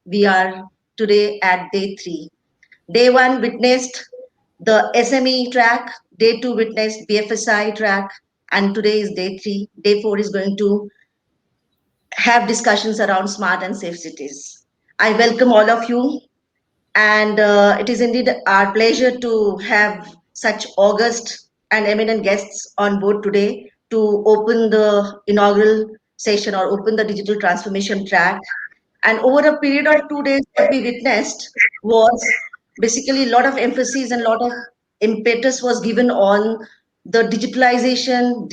We are today at day 3. Day 1 witnessed the SME track, day 2 witnessed BFSI track, and today is day 3. Day 4 is going to have discussions around smart and safe cities. I welcome all of you, and it is indeed our pleasure to have such august and eminent guests on board today to open the inaugural session or open the digital transformation track. And over a period of 2 days, what we witnessed was basically a lot of emphasis and a lot of impetus was given on the digitization.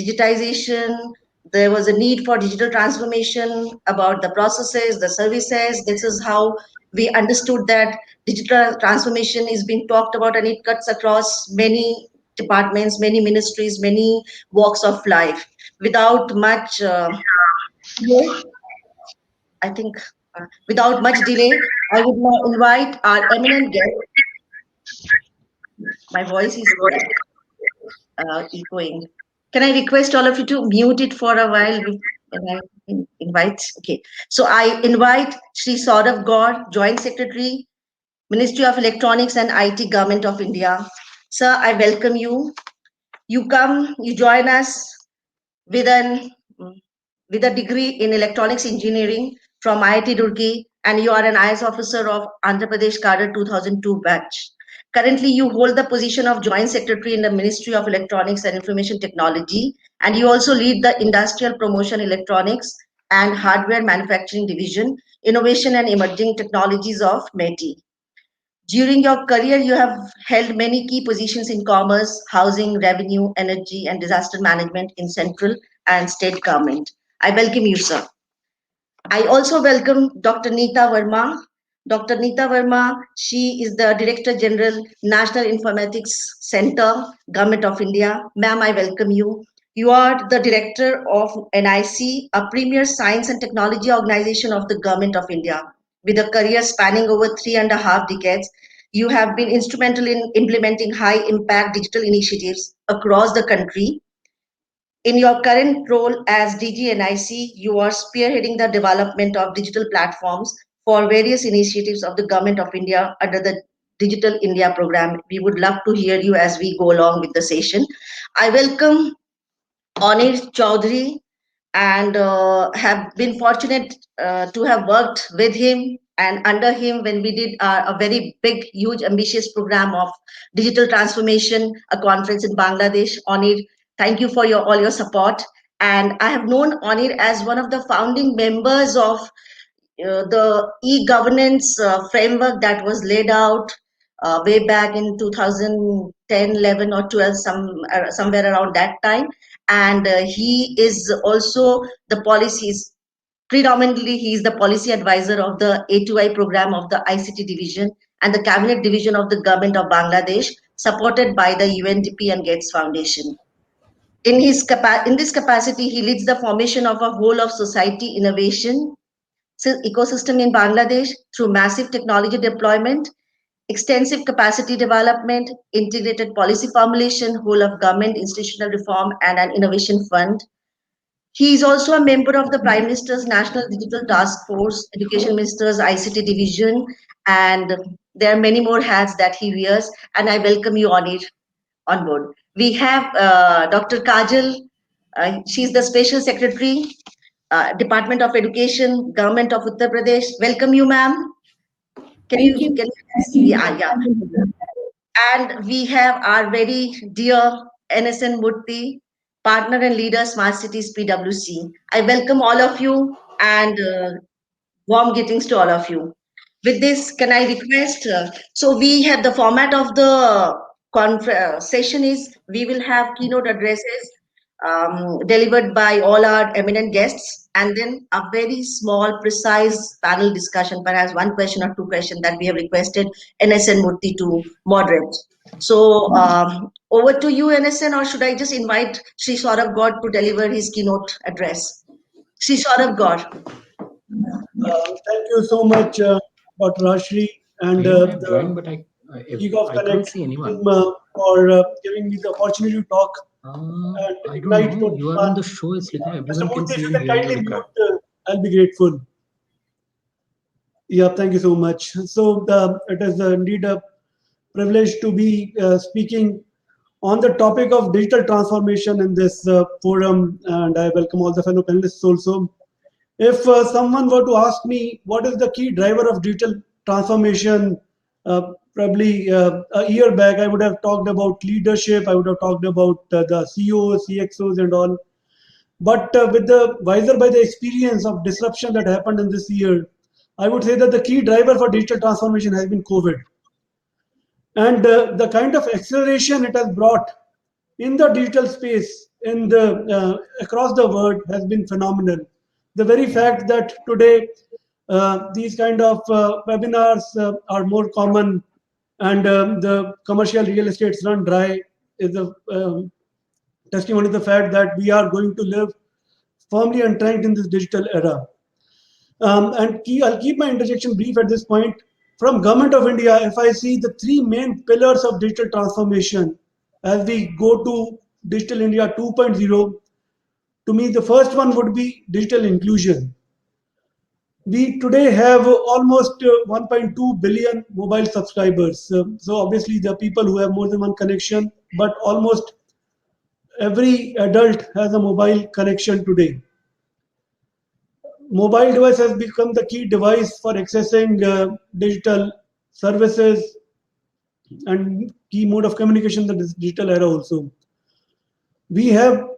There was a need for digital transformation about the processes, the services. This is how we understood that digital transformation is being talked about, and it cuts across many departments, many ministries, many walks of life. Without much, I think, without much delay, I would now invite our eminent guest. My voice is echoing. Can I request all of you to mute it for a while when I invite? Okay. So I invite Sri Saurabh Gaur, Joint Secretary, Ministry of Electronics and IT, Government of India. Sir, I welcome you. You join us with an with a degree in electronics engineering from IIT Roorkee, and you are an IS officer of Andhra Pradesh Cadre 2002 batch. Currently, you hold the position of Joint Secretary in the Ministry of Electronics and Information Technology, and you also lead the Industrial Promotion Electronics and Hardware Manufacturing Division, Innovation and Emerging Technologies of METI. During your career, you have held many key positions in commerce, housing, revenue, energy, and disaster management in central and state government. I welcome you, sir. I also welcome Dr. Neeta Verma. Dr. Neeta Verma, she is the Director General, National Informatics Center, Government of India. Ma'am, I welcome you. You are the Director of NIC, a premier science and technology organization of the Government of India. With a career spanning over 3.5 decades, you have been instrumental in implementing high impact digital initiatives across the country. In your current role as DG NIC, you are spearheading the development of digital platforms for various initiatives of the Government of India under the Digital India program. We would love to hear you as we go along with the session. I welcome Anir Chowdhury and have been fortunate to have worked with him and under him when we did a very big, huge, ambitious program of digital transformation, a conference in Bangladesh. Anir, thank you for all your support. And I have known Anir as one of the founding members of the e-governance framework that was laid out way back in 2010, 11 or 12, somewhere around that time. And he is also the policies, predominantly he is the policy advisor of the A2I program of the ICT division and the cabinet division of the government of Bangladesh, supported by the UNDP and Gates Foundation. In this capacity, he leads the formation of a whole of society innovation ecosystem in Bangladesh through massive technology deployment, extensive capacity development, integrated policy formulation, whole of government institutional reform, and an innovation fund. He is also a member of the Prime Minister's National Digital Task Force, Education Minister's ICT Division, and there are many more hats that he wears. And I welcome you on it on board. We have Dr. Kajal. She's the Special Secretary, Department of Education, Government of Uttar Pradesh. Welcome you, ma'am. Thank you. Yeah. And we have our very dear NSN Murty, partner and leader, Smart Cities PwC. I welcome all of you and warm greetings to all of you. With this, can I request? So we have the format of the session is we will have keynote addresses delivered by all our eminent guests, and then a very small, precise panel discussion, perhaps one question or two questions that we have requested NSN Murthy to moderate. So over to you, NSN, or should I just invite Sri Saurabh Gaur to deliver his keynote address? Sri Saurabh Gaur. Thank you so much, Dr. Rajeshree and joined, but the I can't see anyone. team for giving me the opportunity to talk. I don't know. You are on the show. It's like everyone can see If you you can here. kindly mute, I'll be grateful. Yeah, thank you so much. So it is indeed a privilege to be speaking on the topic of digital transformation in this forum, and I welcome all the fellow panelists also. If someone were to ask me what is the key driver of digital transformation, probably a year back, I would have talked about leadership, I would have talked about the CEOs, CXOs, and all. But with the wiser by the experience of disruption that happened in this year, I would say that the key driver for digital transformation has been COVID. And the kind of acceleration it has brought in the digital space in the across the world has been phenomenal. The very fact that today these kind of webinars are more common and the commercial real estates run dry is a testimony to the fact that we are going to live firmly entrenched in this digital era. I'll keep my interjection brief at this point. From Government of India, if I see the three main pillars of digital transformation as we go to Digital India 2.0, to me the first one would be digital inclusion. We today have almost 1.2 billion mobile subscribers. So obviously there are people who have more than one connection, but almost every adult has a mobile connection today. Mobile device has become the key device for accessing digital services and key mode of communication in the digital era also. We have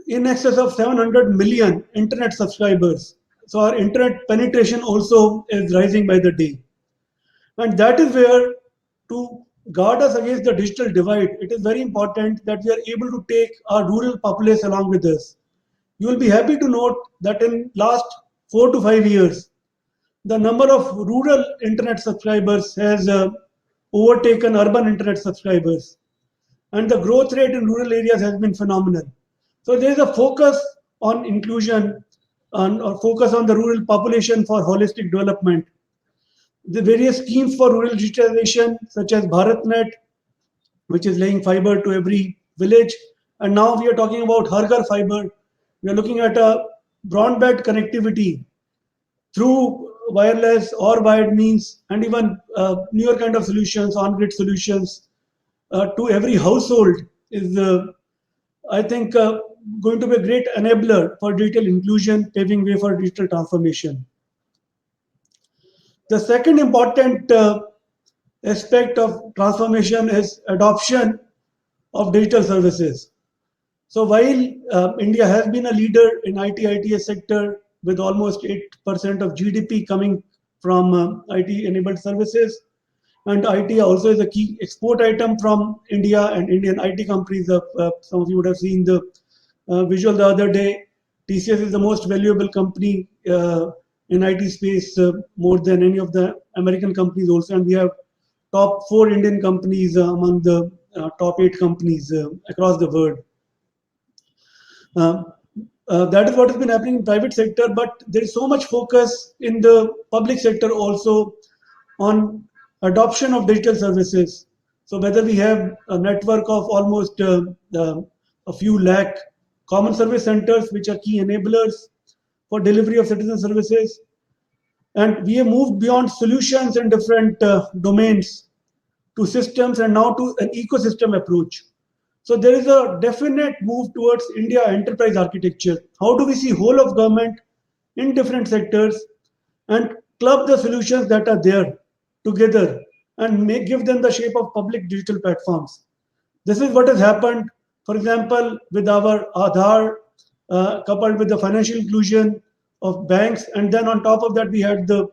in excess of 700 million internet subscribers. So our internet penetration also is rising by the day. And that is where, to guard us against the digital divide, it is very important that we are able to take our rural populace along with us. You will be happy to note that in last 4 to 5 years, the number of rural internet subscribers has overtaken urban internet subscribers. And the growth rate in rural areas has been phenomenal. So there is a focus on inclusion or focus on the rural population for holistic development. The various schemes for rural digitization, such as BharatNet, which is laying fiber to every village, and now we are talking about Har Ghar fiber. We are looking at a broadband connectivity through wireless or wired means, and even newer kind of solutions, on-grid solutions to every household is, I think, going to be a great enabler for digital inclusion, paving way for digital transformation. The second important aspect of transformation is adoption of digital services. So while India has been a leader in IT/ITES sector with almost 8% of GDP coming from IT-enabled services, and IT also is a key export item from India and Indian IT companies. Some of you would have seen the visual the other day. TCS is the most valuable company in IT space, more than any of the American companies also, and we have top 4 Indian companies among the top 8 companies across the world. That is what has been happening in private sector, but there is so much focus in the public sector also on adoption of digital services. So whether we have a network of almost a few lakh common service centers, which are key enablers for delivery of citizen services, and we have moved beyond solutions in different domains to systems and now to an ecosystem approach. So there is a definite move towards India enterprise architecture. How do we see whole of government in different sectors and club the solutions that are there together and give them the shape of public digital platforms? This is what has happened, for example, with our Aadhaar, coupled with the financial inclusion of banks, and then on top of that we had the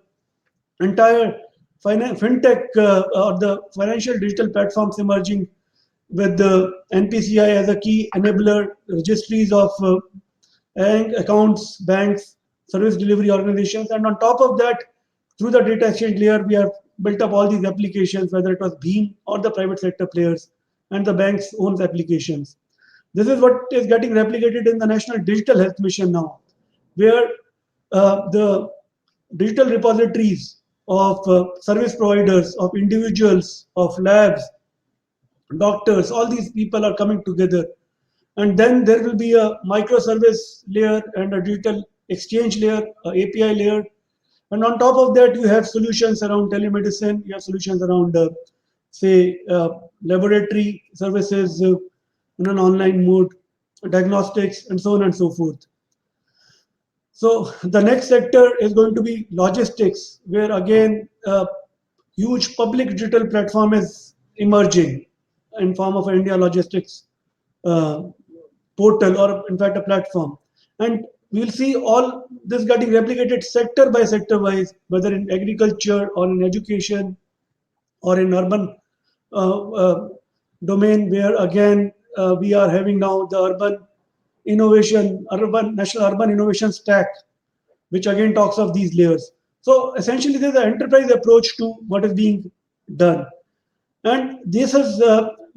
entire fintech or the financial digital platforms emerging with the NPCI as a key enabler, registries of accounts, banks, service delivery organizations, and on top of that, through the data exchange layer, we have built up all these applications, whether it was Beam or the private sector players and the bank's own applications. This is what is getting replicated in the National Digital Health Mission now, where the digital repositories of service providers, of individuals, of labs, doctors, all these people are coming together. And then there will be a microservice layer and a digital exchange layer, a API layer, And on top of that, you have solutions around telemedicine, you have solutions around, say, laboratory services in an online mode, diagnostics, and so on and so forth. So the next sector is going to be logistics, where again, huge public digital platform is emerging in form of India Logistics uh, portal, or in fact a platform. And we'll see all this getting replicated sector by sector wise, whether in agriculture or in education or in urban uh, uh, domain, where again we are having now the urban national urban innovation stack, which again talks of these layers. So essentially, there's an enterprise approach to what is being done. And this is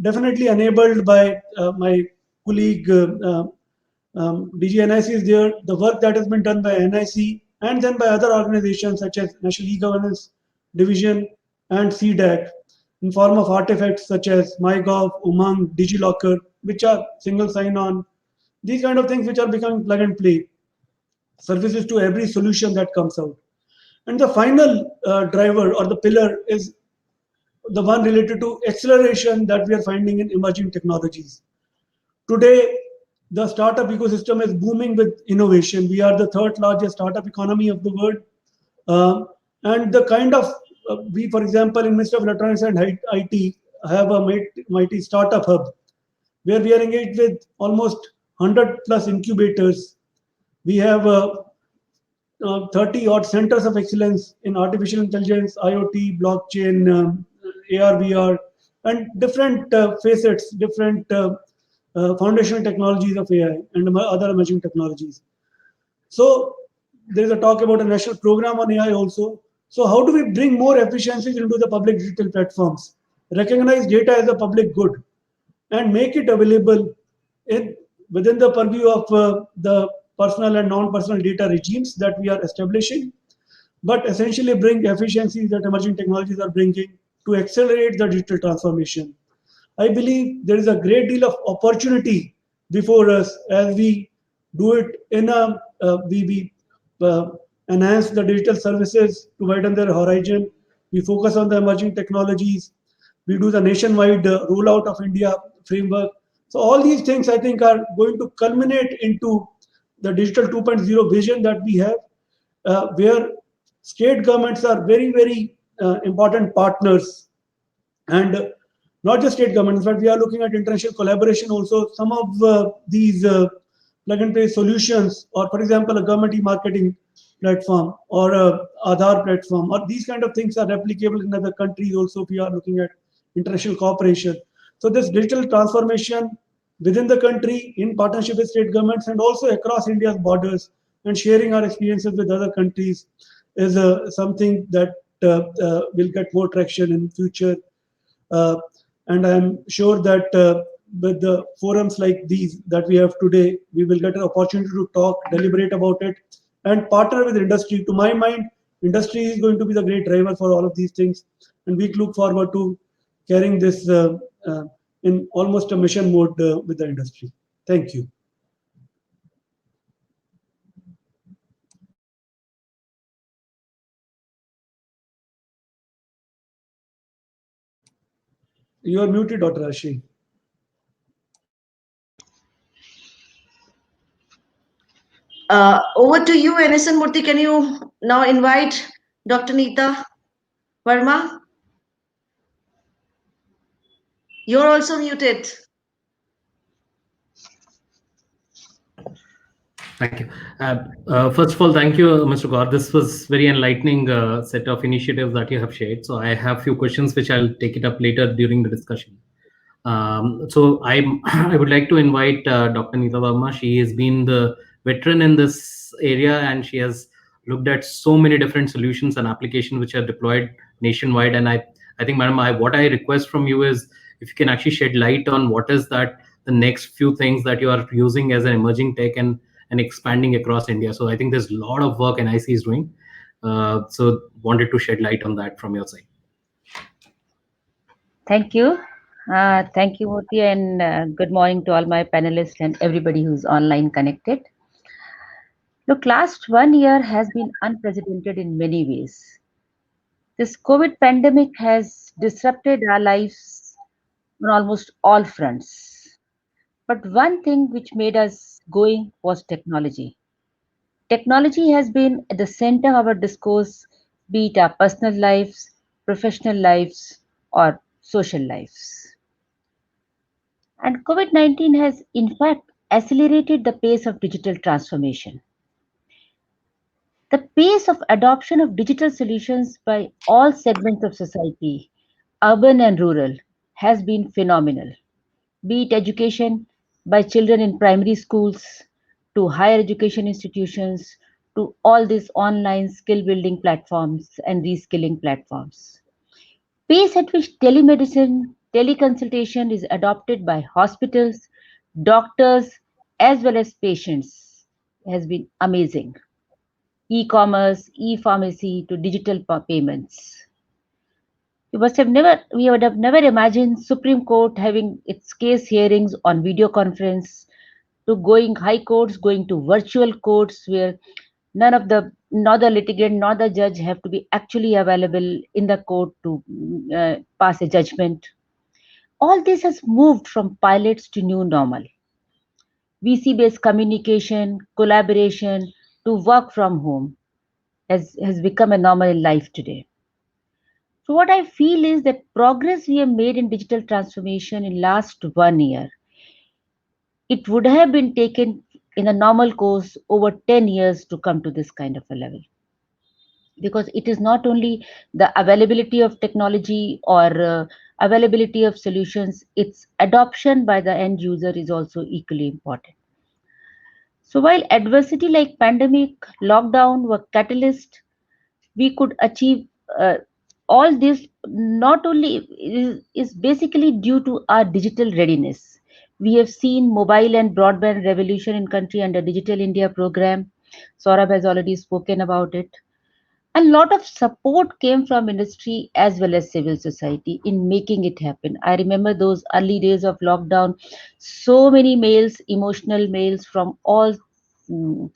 definitely enabled by my colleague DG NIC is there, the work that has been done by NIC and then by other organizations such as National E-Governance Division and CDAC in form of artifacts such as MyGov, Umang, DigiLocker, which are single sign-on, these kind of things which are becoming plug and play services to every solution that comes out. And the final driver or the pillar is the one related to acceleration that we are finding in emerging technologies. Today, the startup ecosystem is booming with innovation. We are the third largest startup economy of the world. And the kind of, we, for example, in Ministry of Electronics and IT, have a mighty startup hub where we are engaged with almost 100 plus incubators. We have 30 odd centers of excellence in artificial intelligence, IoT, blockchain, AR, VR, and different facets, different foundational technologies of AI and other emerging technologies. So there is a talk about a national program on AI also. So how do we bring more efficiencies into the public digital platforms? Recognize data as a public good and make it available in, within the purview of the personal and non-personal data regimes that we are establishing, but essentially bring efficiencies that emerging technologies are bringing to accelerate the digital transformation. I believe there is a great deal of opportunity before us as we do it in a we enhance the digital services to widen their horizon. We focus on the emerging technologies. We do the nationwide rollout of India framework. So all these things I think are going to culminate into the digital 2.0 vision that we have, where state governments are very, very important partners, and not just state governments, but we are looking at international collaboration also. Some of these plug and play solutions, or for example, a government e-marketing platform or a Aadhaar platform, or these kind of things are replicable in other countries also if we are looking at international cooperation. So this digital transformation within the country in partnership with state governments and also across India's borders and sharing our experiences with other countries is something that will get more traction in future. Uh, and I'm sure that with the forums like these that we have today, we will get an opportunity to talk, deliberate about it, and partner with industry. To my mind, industry is going to be the great driver for all of these things. And we look forward to carrying this in almost a mission mode with the industry. Thank you. You are muted, Dr. Rajeshree. Over to you, NSN Murty. Can you now invite Dr. Neeta Verma? You're also muted. Thank you. First of all, thank you, Mr. Gaur. This was very enlightening set of initiatives that you have shared. So I have few questions which I'll take it up later during the discussion. So I would like to invite Dr. Neeta Verma. She has been the veteran in this area, and she has looked at so many different solutions and applications which are deployed nationwide. And I think, madam, what I request from you is if you can actually shed light on what is that the next few things that you are using as an emerging tech and expanding across India. So I think there's a lot of work NIC is doing. So wanted to shed light on that from your side. Thank you. Thank you, Murty, and good morning to all my panelists and everybody who's online connected. Look, last 1 year has been unprecedented in many ways. This COVID pandemic has disrupted our lives on almost all fronts. But one thing which made us going was technology. Technology has been at the center of our discourse, be it our personal lives, professional lives, or social lives. And COVID 19 has, in fact, accelerated the pace of digital transformation. The pace of adoption of digital solutions by all segments of society, urban and rural, has been phenomenal. Be it education by children in primary schools, to higher education institutions, to all these online skill building platforms and reskilling platforms. Pace at which telemedicine, teleconsultation is adopted by hospitals, doctors, as well as patients has been amazing. E-commerce, e-pharmacy to digital payments. We would have never imagined Supreme Court having its case hearings on video conference, to going high courts, going to virtual courts where nor the litigant nor the judge have to be actually available in the court to pass a judgment. All this has moved from pilots to new normal. VC based communication, collaboration to work from home has become a normal in life today. So what I feel is that progress we have made in digital transformation in last 1 year, it would have been taken in a normal course over 10 years to come to this kind of a level. Because it is not only the availability of technology or availability of solutions, its adoption by the end user is also equally important. So while adversity like pandemic, lockdown were catalyst, we could achieve all this not only is basically due to our digital readiness. We have seen mobile and broadband revolution in country under Digital India program. Saurabh has already spoken about it. A lot of support came from industry as well as civil society in making it happen. I remember those early days of lockdown, so many mails, emotional mails from all mm,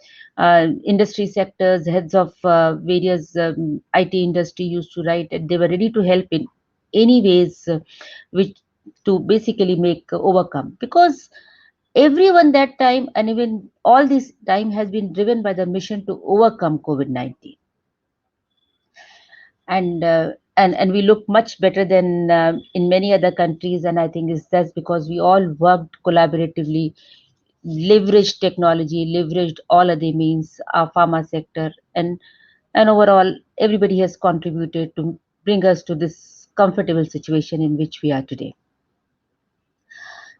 industry sectors, heads of various IT industry used to write, and they were ready to help in any ways which to basically make overcome, because everyone that time and even all this time has been driven by the mission to overcome COVID-19. And we look much better than in many other countries, and I think that's because we all worked collaboratively, leveraged technology, leveraged all other means, our pharma sector, and overall everybody has contributed to bring us to this comfortable situation in which we are today.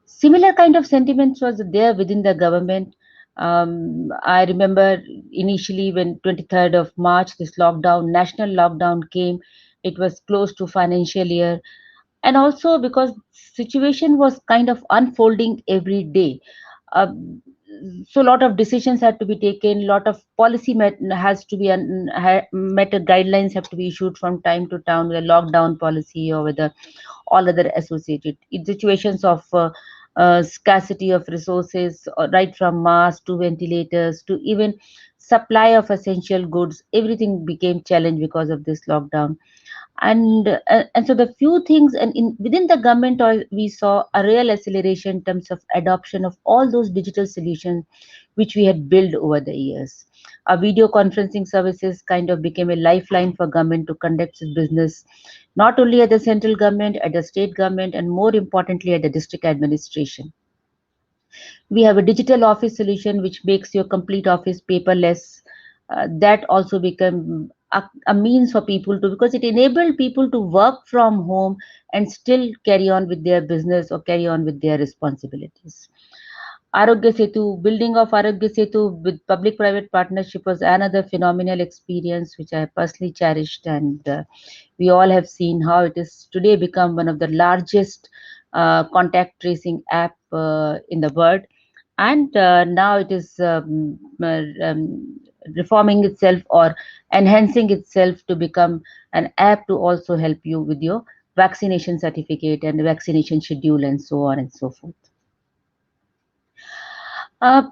Similar kind of sentiments was there within the government. I remember initially when 23rd of March, this lockdown, national lockdown came, it was close to financial year. And also because situation was kind of unfolding every day. So a lot of decisions had to be taken, lot of policy has to be meta guidelines have to be issued from time to time, the lockdown policy or whether all other associated in situations of scarcity of resources, right from masks to ventilators to even supply of essential goods, everything became challenged because of this lockdown. And so the few things and within the government, we saw a real acceleration in terms of adoption of all those digital solutions which we had built over the years. Our video conferencing services kind of became a lifeline for government to conduct its business, not only at the central government, at the state government, and more importantly at the district administration. We have a digital office solution which makes your complete office paperless. That also become a means for people to, because it enabled people to work from home and still carry on with their business or carry on with their responsibilities. Arogya Setu, building of Arogya Setu with public-private partnership was another phenomenal experience which I personally cherished, and we all have seen how it is today become one of the largest contact tracing app in the world, and now it is reforming itself or enhancing itself to become an app to also help you with your vaccination certificate and vaccination schedule and so on and so forth. Uh,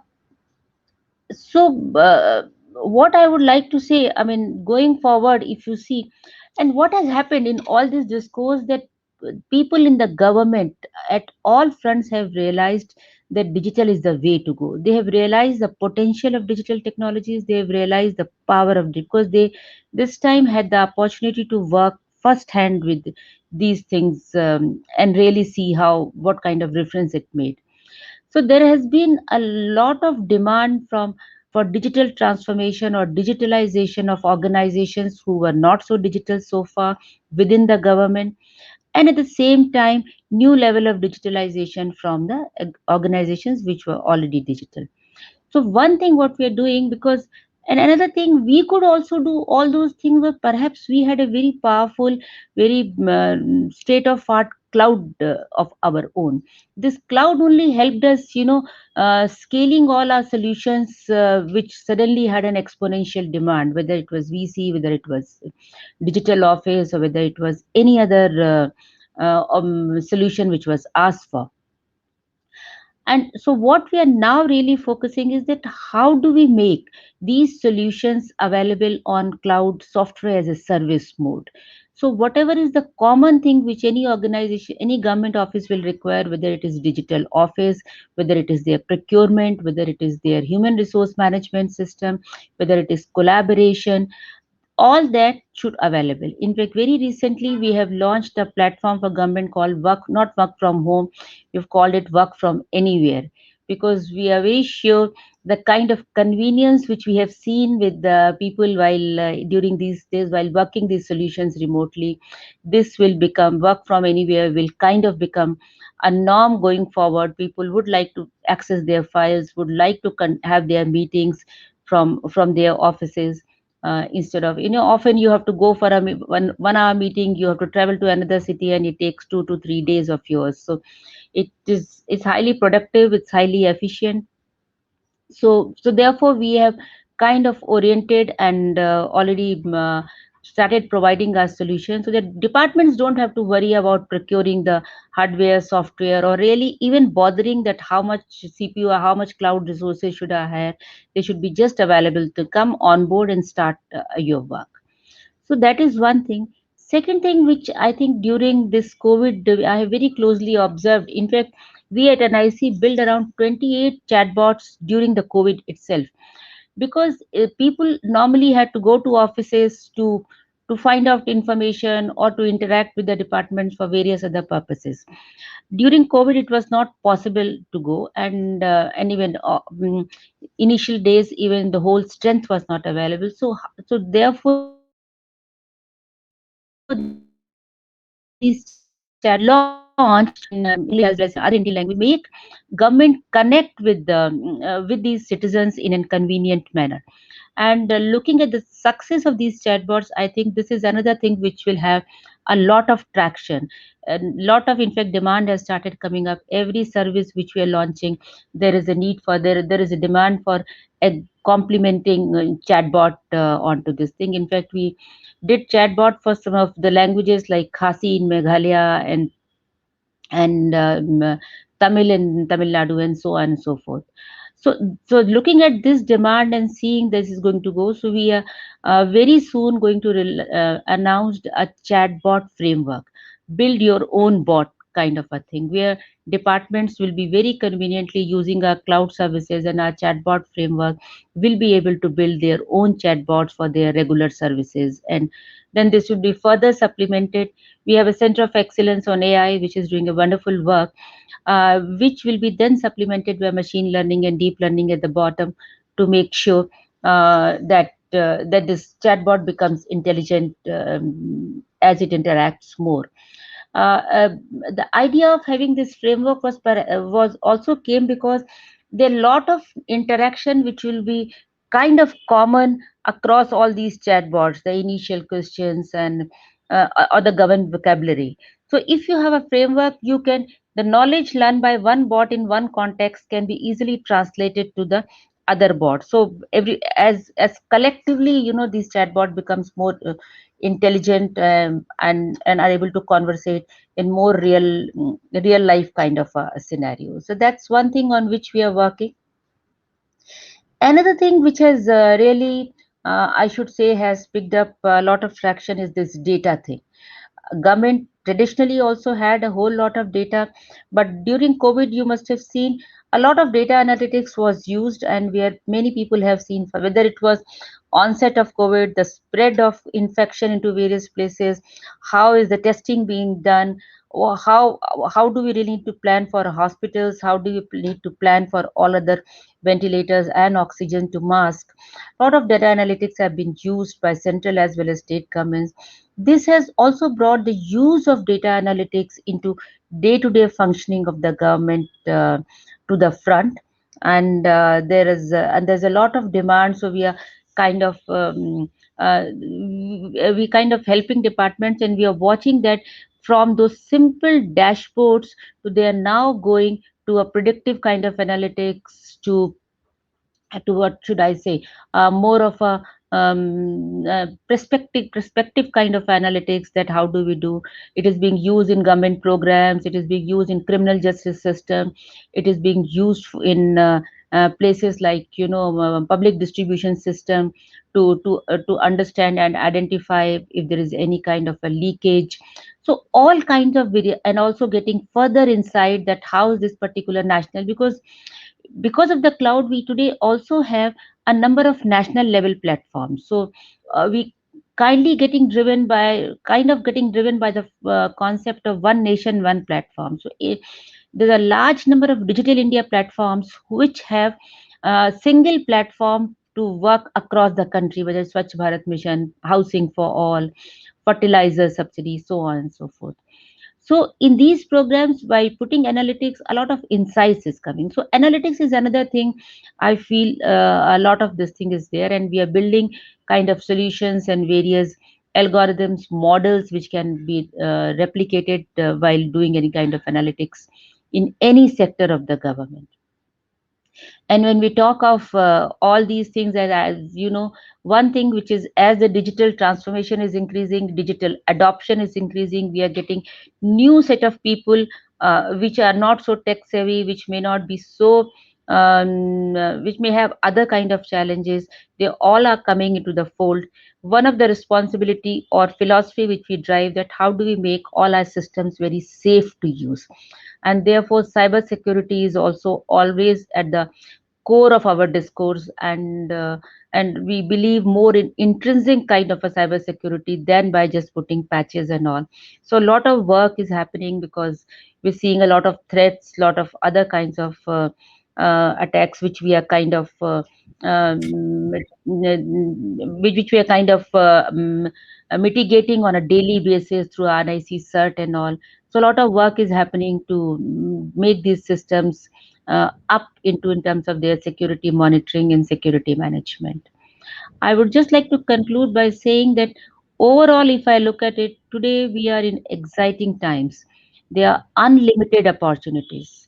so what I would like to say, I mean, going forward, if you see, and what has happened in all this discourse, that people in the government at all fronts have realized that digital is the way to go. They have realized the potential of digital technologies. They have realized the power of it, because they this time had the opportunity to work first hand with these things, and really see how what kind of difference it made. So there has been a lot of demand from for digital transformation or digitalization of organizations who were not so digital so far within the government, and at the same time new level of digitalization from the organizations which were already digital. So one thing what we are doing, because, and another thing, we could also do all those things, but perhaps we had a very powerful, very state of art cloud of our own. This cloud only helped us, scaling all our solutions, which suddenly had an exponential demand, whether it was VC, whether it was digital office, or whether it was any other solution which was asked for. And so what we are now really focusing is that how do we make these solutions available on cloud software as a service mode. So whatever is the common thing which any organization, any government office will require, whether it is digital office, whether it is their procurement, whether it is their human resource management system, whether it is collaboration, all that should available. In fact, very recently we have launched a platform for government called work, not work from home, we've called it work from anywhere, because we are very sure the kind of convenience which we have seen with the people while during these days while working these solutions remotely, this will become work from anywhere, will kind of become a norm going forward. People would like to access their files, would like to have their meetings from their offices, instead of, often you have to go for a 1 hour meeting, you have to travel to another city, and it takes 2 to 3 days of yours. So it's highly productive, it's highly efficient. So therefore we have kind of oriented and already started providing our solution, so that departments don't have to worry about procuring the hardware, software, or really even bothering that how much CPU or how much cloud resources should I hire. They should be just available to come on board and start your work. So that is one thing. Second thing, which I think during this COVID, I have very closely observed. In fact, we at NIC built around 28 chatbots during the COVID itself, because people normally had to go to offices to find out information or to interact with the departments for various other purposes. During COVID, it was not possible to go, and even initial days, even the whole strength was not available. So therefore, these chatbots launched in English as well as in other Indian language, make government connect with these citizens in a convenient manner. And looking at the success of these chatbots, I think this is another thing which will have a lot of traction. A lot of, in fact, demand has started coming up. Every service which we are launching, there is a need for, there is a demand for a complementing chatbot onto this thing. In fact, we did chatbot for some of the languages like Khasi in Meghalaya, and Tamil in Tamil Nadu, and so on and so forth. So looking at this demand and seeing this is going to go, so we are very soon going to announce a chatbot framework, build your own bot kind of a thing, where departments will be very conveniently using our cloud services, and our chatbot framework will be able to build their own chatbots for their regular services. And then this would be further supplemented. We have a center of excellence on AI which is doing a wonderful work, which will be then supplemented by machine learning and deep learning at the bottom, to make sure that this chatbot becomes intelligent as it interacts more. The idea of having this framework was also came because there are a lot of interaction which will be kind of common across all these chatbots, the initial questions and or the governed vocabulary. So if you have a framework, you can, the knowledge learned by one bot in one context can be easily translated to the other bot. So every as collectively, this chatbot becomes more intelligent, and are able to conversate in more real life kind of a scenario. So that's one thing on which we are working. Another thing which has really, I should say, has picked up a lot of traction is this data thing. Government traditionally also had a whole lot of data, but during COVID you must have seen a lot of data analytics was used, and where many people have seen, whether it was onset of COVID, the spread of infection into various places, how is the testing being done, or how do we really need to plan for hospitals, how do we need to plan for all other ventilators and oxygen to mask. A lot of data analytics have been used by central as well as state governments. This has also brought the use of data analytics into day-to-day functioning of the government to the front, and there's a lot of demand. So we are kind of we kind of helping departments, and we are watching that from those simple dashboards to they are now going to a predictive kind of analytics to what should I say, more of a perspective kind of analytics, that how do we do. It is being used in government programs, it is being used in criminal justice system, it is being used in places like public distribution system to understand and identify if there is any kind of a leakage. So all kinds of video, and also getting further insight that how is this particular national, because of the cloud we today also have a number of national level platforms. So we getting driven by the concept of one nation one platform. So there's a large number of digital India platforms which have a single platform to work across the country, whether it's Swachh Bharat Mission, housing for all, fertilizer subsidy, so on and so forth. So in these programs, by putting analytics, a lot of insights is coming. So analytics is another thing. I feel a lot of this thing is there, and we are building kind of solutions and various algorithms, models which can be replicated while doing any kind of analytics in any sector of the government. And when we talk of all these things, as you know, one thing which is, as the digital transformation is increasing, digital adoption is increasing, we are getting new set of people which are not so tech savvy, which may not be so which may have other kind of challenges. They all are coming into the fold. One of the responsibility or philosophy which we drive, that how do we make all our systems very safe to use, and therefore cyber security is also always at the core of our discourse, and we believe more in intrinsic kind of a cyber security than by just putting patches and all. So a lot of work is happening, because we're seeing a lot of threats, lot of other kinds of attacks which we are kind of which we are kind of mitigating on a daily basis through RIC cert and all. So a lot of work is happening to make these systems up into in terms of their security monitoring and security management. I would just like to conclude by saying that overall, if I look at it, today we are in exciting times. There are unlimited opportunities.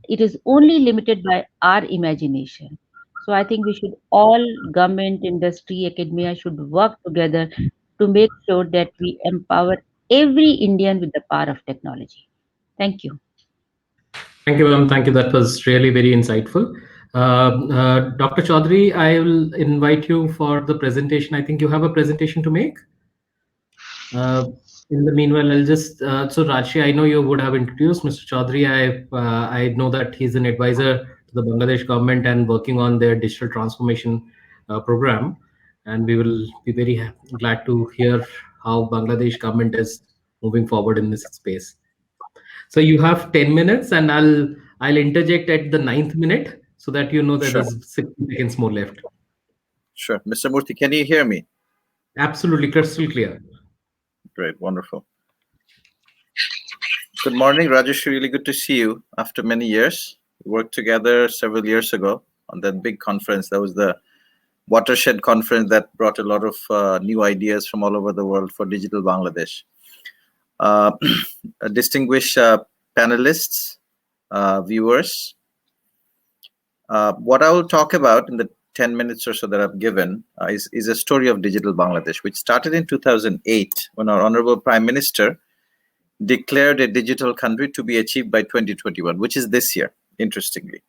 It is only limited by our imagination. So I think we should all, government, industry, academia, should work together to make sure that we empower every Indian with the power of technology. Thank you. Thank you, ma'am. Thank you. That was really very insightful. Dr. Chowdhury, I will invite you for the presentation. I think you have a presentation to make. In the meanwhile, I'll just so Rajeshree, I know you would have introduced Mr. Chowdhury. I know that he's an advisor to the Bangladesh government and working on their digital transformation program, and we will be very glad to hear how Bangladesh government is moving forward in this space. So you have 10 minutes, and I'll interject at the 9th minute so that you know that Sure. there's 60 seconds more left. Sure. Mr. Murty, can you hear me? Absolutely, crystal clear. Great, wonderful. Good morning, Rajeshree. Really good to see you after many years. We worked together several years ago on that big conference. That was the Watershed Conference that brought a lot of new ideas from all over the world for digital Bangladesh. Distinguished panelists, viewers, what I will talk about in the 10 minutes or so that I've given is a story of digital Bangladesh, which started in 2008 when our Honorable Prime Minister declared a digital country to be achieved by 2021, which is this year, interestingly.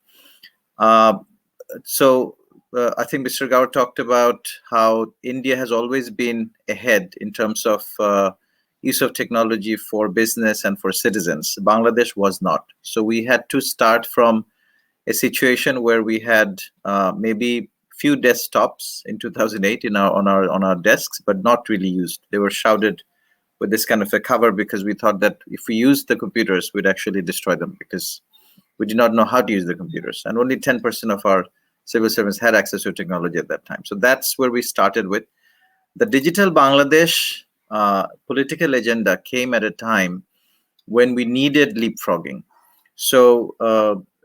So I think Mr. Gaur talked about how India has always been ahead in terms of use of technology for business and for citizens. Bangladesh was not. So we had to start from a situation where we had maybe few desktops in 2008 on our desks, but not really used. They were shrouded with this kind of a cover because we thought that if we used the computers, we'd actually destroy them because we did not know how to use the computers. And only 10% of our civil servants had access to technology at that time. So that's where we started with. The Digital Bangladesh political agenda came at a time when we needed leapfrogging. So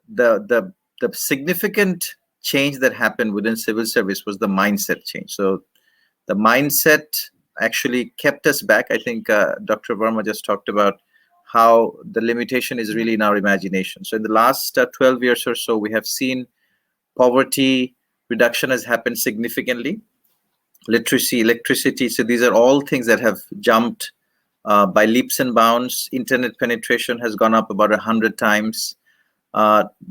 the significant change that happened within civil service was the mindset change. So the mindset actually kept us back. I think Dr. Verma just talked about how the limitation is really in our imagination. So in the last 12 years or so, we have seen poverty reduction has happened significantly. Literacy, electricity. So these are all things that have jumped by leaps and bounds. Internet penetration has gone up about 100 times.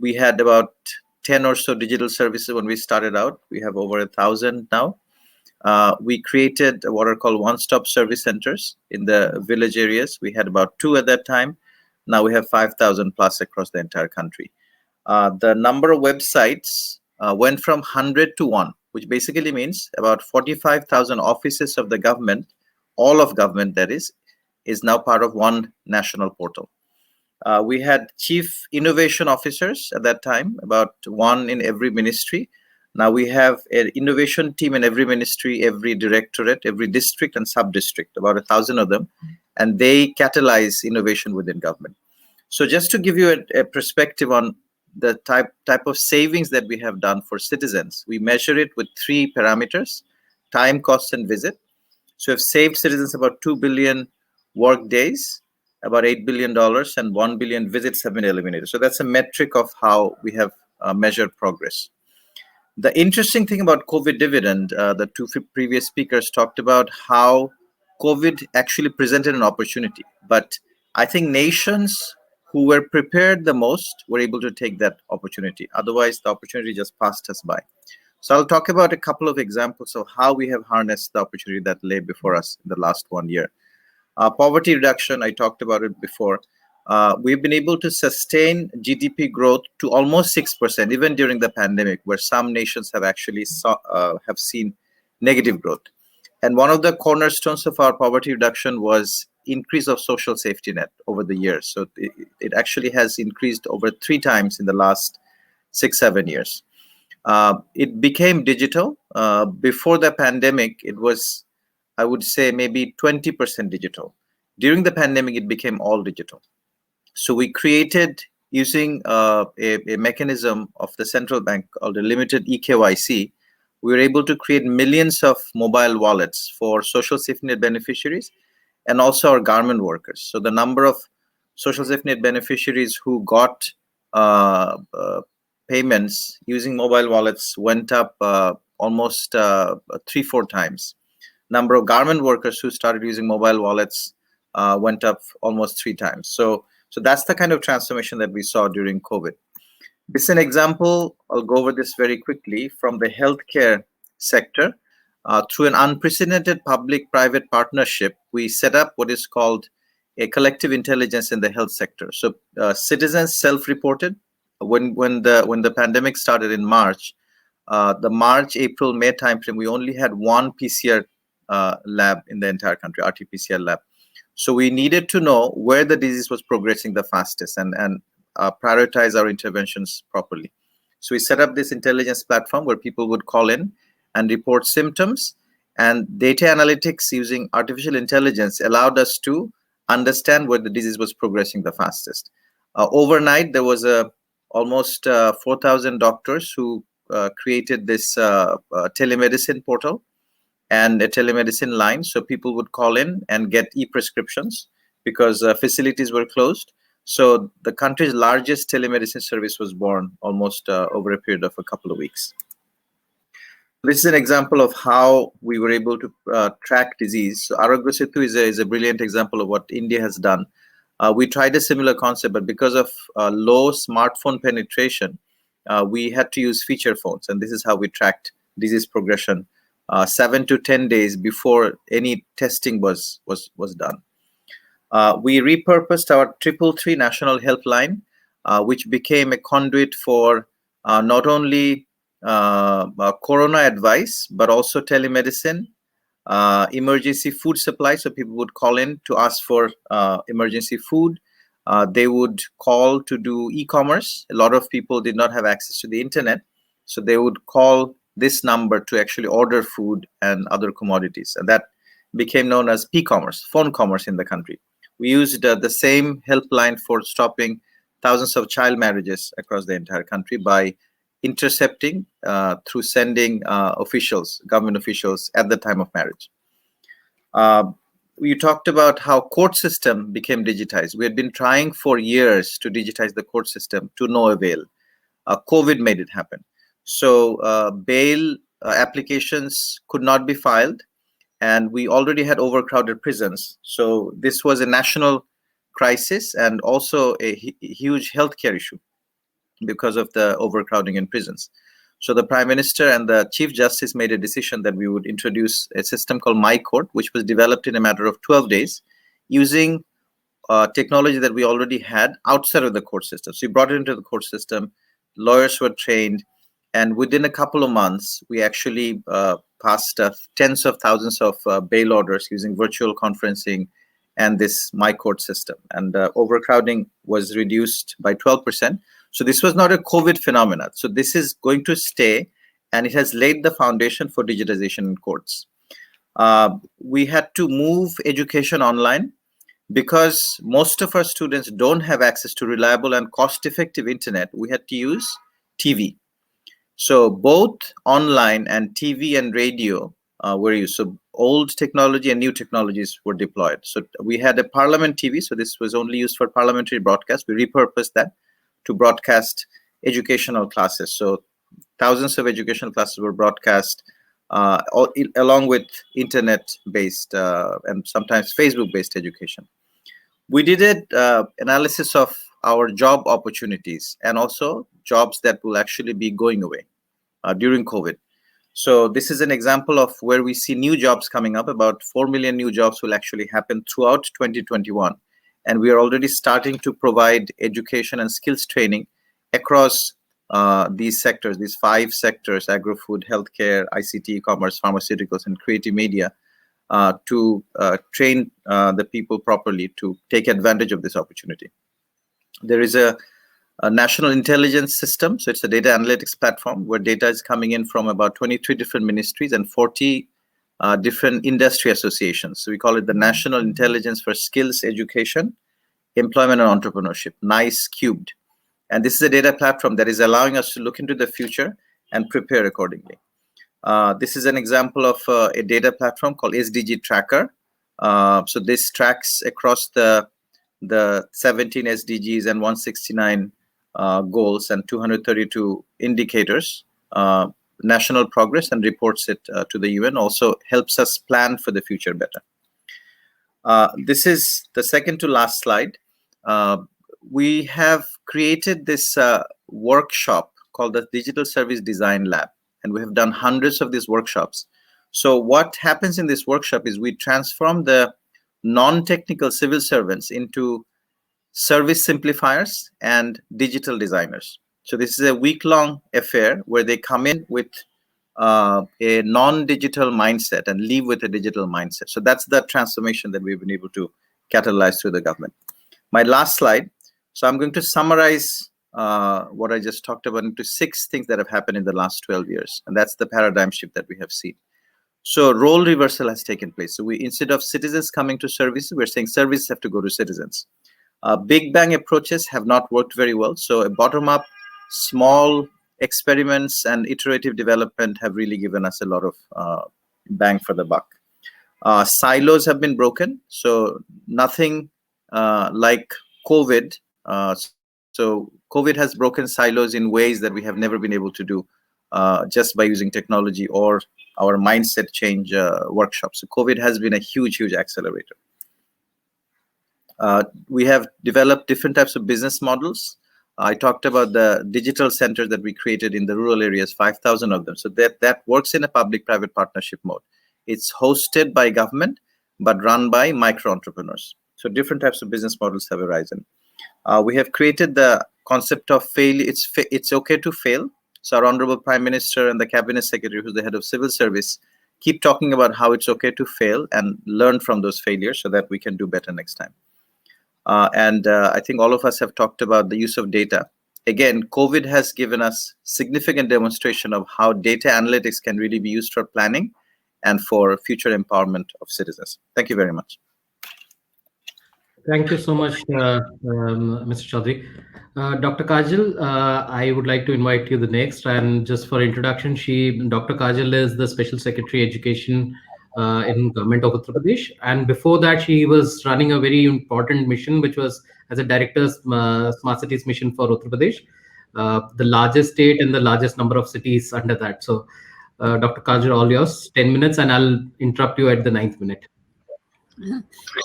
We had about 10 or so digital services when we started out. We have over 1,000 now. We created what are called one-stop service centers in the village areas. We had about 2 at that time. Now we have 5,000 plus across the entire country. The number of websites went from 100 to 1, which basically means about 45,000 offices of the government, all of government that is now part of one national portal. We had chief innovation officers at that time, about 1 in every ministry. Now we have an innovation team in every ministry, every directorate, every district and sub-district, about 1,000 of them, and they catalyze innovation within government. So just to give you a perspective on the type of savings that we have done for citizens, we measure it with 3 parameters: time, cost, and visit. So we've saved citizens about 2 billion work days, about $8 billion, and 1 billion visits have been eliminated. So that's a metric of how we have measured progress. The interesting thing about COVID dividend, the 2 previous speakers talked about how COVID actually presented an opportunity. But I think nations who were prepared the most were able to take that opportunity. Otherwise, the opportunity just passed us by. So I'll talk about a couple of examples of how we have harnessed the opportunity that lay before us in the last 1 year. Poverty reduction, I talked about it before. We've been able to sustain GDP growth to almost 6%, even during the pandemic, where some nations have actually have seen negative growth. And one of the cornerstones of our poverty reduction was increase of social safety net over the years. So it actually has increased over 3 times in the last 6-7 years. It became digital. Before the pandemic, it was, I would say, maybe 20% digital. During the pandemic, it became all digital. So we created, using a mechanism of the central bank called a limited eKYC, we were able to create millions of mobile wallets for social safety net beneficiaries and also our garment workers. So the number of social safety net beneficiaries who got payments using mobile wallets went up almost 3-4 times. Number of garment workers who started using mobile wallets went up almost 3 times. So that's the kind of transformation that we saw during COVID. This is an example, I'll go over this very quickly, from the healthcare sector. Through an unprecedented public-private partnership, we set up what is called a collective intelligence in the health sector. So citizens self-reported. When the pandemic started in March, the March, April, May timeframe, we only had 1 PCR lab in the entire country, RT-PCR lab. So we needed to know where the disease was progressing the fastest and prioritize our interventions properly. So we set up this intelligence platform where people would call in and report symptoms, and data analytics using artificial intelligence allowed us to understand where the disease was progressing the fastest. Overnight, there was almost 4,000 doctors who created this telemedicine portal and a telemedicine line. So people would call in and get e-prescriptions because facilities were closed. So the country's largest telemedicine service was born almost over a period of a couple of weeks. This is an example of how we were able to track disease. So Arogya Setu is a brilliant example of what India has done. We tried a similar concept, but because of low smartphone penetration, we had to use feature phones, and this is how we tracked disease progression 7 to 10 days before any testing was done. We repurposed our 333 national helpline, which became a conduit for not only corona advice, but also telemedicine, emergency food supply. So people would call in to ask for emergency food. They would call to do e-commerce. A lot of people did not have access to the internet, so they would call this number to actually order food and other commodities, and that became known as p-commerce, phone commerce in the country. We used the same helpline for stopping thousands of child marriages across the entire country by intercepting through sending government officials at the time of marriage. You talked about how court system became digitized. We had been trying for years to digitize the court system to no avail. COVID made it happen. So bail applications could not be filed, and we already had overcrowded prisons. So this was a national crisis and also a huge healthcare issue because of the overcrowding in prisons. So the Prime Minister and the Chief Justice made a decision that we would introduce a system called My Court, which was developed in a matter of 12 days using technology that we already had outside of the court system. So we brought it into the court system, lawyers were trained, and within a couple of months, we actually passed tens of thousands of bail orders using virtual conferencing and this My Court system. And overcrowding was reduced by 12%. So this was not a COVID phenomenon. So this is going to stay, and it has laid the foundation for digitization in courts. We had to move education online because most of our students don't have access to reliable and cost-effective internet. We had to use TV. So both online and TV and radio were used. So old technology and new technologies were deployed. So we had a Parliament TV. So this was only used for parliamentary broadcast. We repurposed that to broadcast educational classes. So thousands of educational classes were broadcast along with internet-based and sometimes Facebook-based education. We did an analysis of our job opportunities and also jobs that will actually be going away during COVID. So this is an example of where we see new jobs coming up. About 4 million new jobs will actually happen throughout 2021. And we are already starting to provide education and skills training across these sectors, these 5 sectors: agro-food, healthcare, ICT, e-commerce, pharmaceuticals, and creative media, to train the people properly to take advantage of this opportunity. There is a national intelligence system. So it's a data analytics platform where data is coming in from about 23 different ministries and 40 different industry associations. So we call it the National Intelligence for Skills Education, Employment and Entrepreneurship, NICE cubed. And this is a data platform that is allowing us to look into the future and prepare accordingly. This is an example of a data platform called Sdg Tracker. So this tracks across the 17 SDGs and 169 goals and 232 indicators, national progress, and reports it to the UN. Also helps us plan for the future better. This is the second to last slide. We have created this workshop called the Digital Service Design Lab, and we have done hundreds of these workshops. So what happens in this workshop is we transform the non-technical civil servants into service simplifiers and digital designers. So this is a week-long affair where they come in with a non-digital mindset and leave with a digital mindset. So that's the transformation that we've been able to catalyze through the government. My last slide. So I'm going to summarize what I just talked about into 6 things that have happened in the last 12 years. And that's the paradigm shift that we have seen. So role reversal has taken place. So we, instead of citizens coming to services, we're saying services have to go to citizens. Big bang approaches have not worked very well. So a bottom-up, small experiments and iterative development have really given us a lot of bang for the buck. Silos have been broken. So nothing like COVID. So COVID has broken silos in ways that we have never been able to do just by using technology or our mindset change workshops. So COVID has been a huge, huge accelerator. We have developed different types of business models. I talked about the digital centers that we created in the rural areas, 5,000 of them. So that works in a public-private partnership mode. It's hosted by government, but run by micro entrepreneurs. So different types of business models have arisen. We have created the concept of fail. It's okay to fail. So our Honorable Prime Minister and the Cabinet Secretary, who's the head of civil service, keep talking about how it's okay to fail and learn from those failures so that we can do better next time. And I think all of us have talked about the use of data. Again, COVID has given us significant demonstration of how data analytics can really be used for planning and for future empowerment of citizens. Thank you very much. Thank you so much, Mr. Chowdhury. Dr. Kajal, I would like to invite you the next. And just for introduction, Dr. Kajal is the Special Secretary Education in Government of Uttar Pradesh. And before that, she was running a very important mission, which was as a director, Smart Cities Mission for Uttar Pradesh, the largest state and the largest number of cities under that. So, Dr. Kajal, all yours, 10 minutes, and I'll interrupt you at the 9th minute.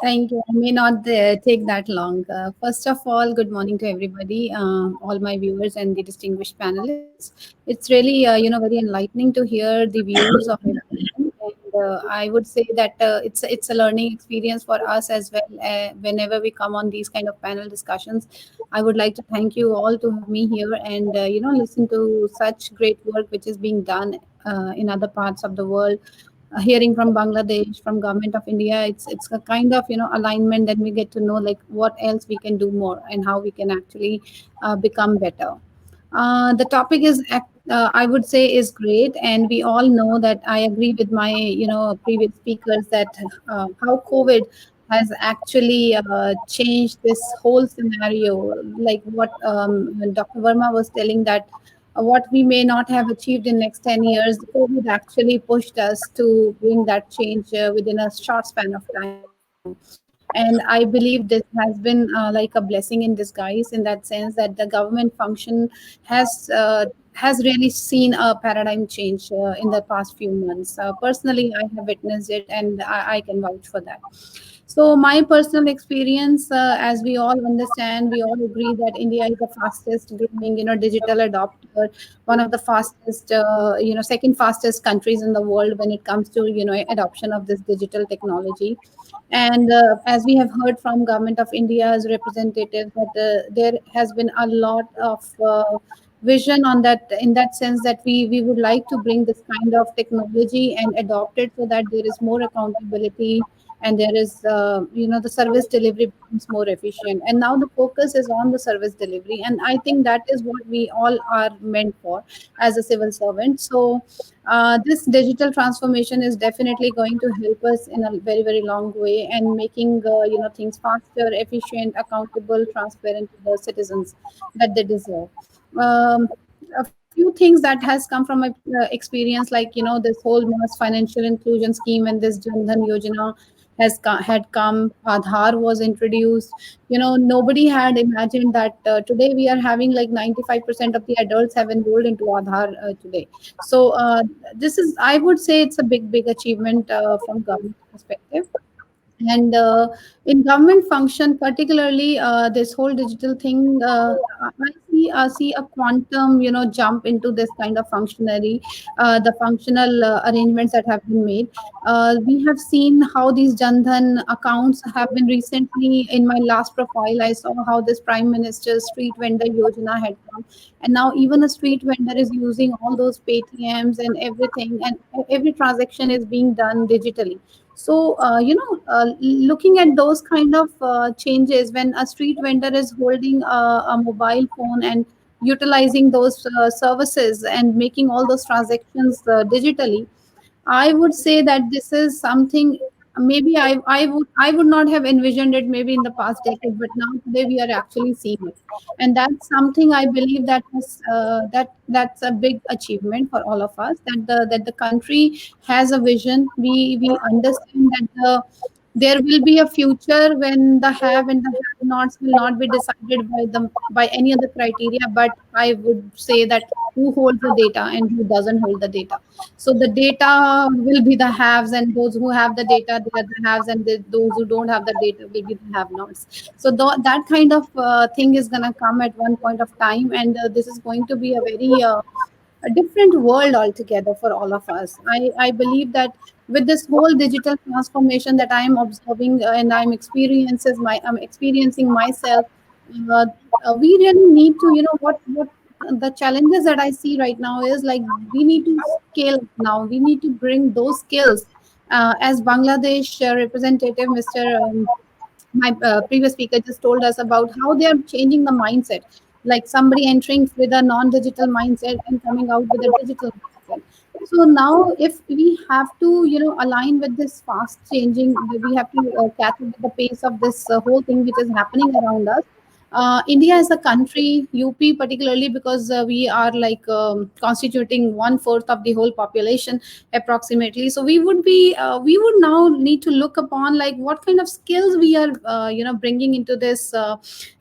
Thank you. I may not take that long. First of all, good morning to everybody, all my viewers and the distinguished panelists. It's really, very enlightening to hear the views of everyone. And I would say that it's a learning experience for us as well. Whenever we come on these kind of panel discussions, I would like to thank you all to have me here and listen to such great work which is being done in other parts of the world. Hearing from Bangladesh, from Government of India, it's a kind of alignment that we get to know like what else we can do more and how we can actually become better. The topic is I would say is great, and we all know that I agree with my previous speakers that how COVID has actually changed this whole scenario. Like what Dr. Verma was telling that what we may not have achieved in next 10 years, COVID actually pushed us to bring that change within a short span of time. And I believe this has been like a blessing in disguise in that sense that the government function has really seen a paradigm change in the past few months. Personally, I have witnessed it, and I can vouch for that. So my personal experience, as we all understand, we all agree that India is the fastest growing, digital adopter, one of the fastest, second fastest countries in the world when it comes to, adoption of this digital technology. And as we have heard from Government of India's representatives, that there has been a lot of vision on that, in that sense that we would like to bring this kind of technology and adopt it so that there is more accountability and there is the service delivery becomes more efficient. And now the focus is on the service delivery, and I think that is what we all are meant for as a civil servant. So this digital transformation is definitely going to help us in a very, very long way, and making things faster, efficient, accountable, transparent to the citizens that they deserve. A few things that has come from my experience, like this whole mass financial inclusion scheme and this Jan Dhan Yojana had come. Aadhaar was introduced. Nobody had imagined that today we are having like 95% of the adults have enrolled into Aadhaar today. So this is, I would say, it's a big achievement from government perspective. And in government function, particularly this whole digital thing, I see a quantum, jump into this kind of functionary, the functional arrangements that have been made. We have seen how these Jan Dhan accounts have been recently. In my last profile, I saw how this Prime Minister's street vendor Yojana had come, and now even a street vendor is using all those Paytms and everything, and every transaction is being done digitally. So, looking at those kind of changes, when a street vendor is holding a mobile phone and utilizing those services and making all those transactions digitally, I would say that this is something maybe I would not have envisioned it maybe in the past decade, but now today we are actually seeing it, and that's something I believe that is that's a big achievement for all of us, that the country has a vision. We understand that the there will be a future when the have and the have nots will not be decided by any other criteria, but I would say that who holds the data and who doesn't hold the data. So the data will be the haves, and those who have the data, they are the haves, and those who don't have the data will be the have nots. So that kind of thing is going to come at one point of time, and this is going to be a different world altogether for all of us. I believe that with this whole digital transformation that I am observing and I'm experiencing myself, uh, we really need to, what the challenges that I see right now is like we need to scale up now. We need to bring those skills. As Bangladesh representative, Mr. My previous speaker just told us about how they are changing the mindset, like somebody entering with a non-digital mindset and coming out with a digital mindset. So now if we have to align with this fast changing, we have to catch up with the pace of this whole thing which is happening around us. India is a country, UP particularly, because we are like constituting 1/4 of the whole population approximately. So we would now need to look upon like what kind of skills we are bringing into this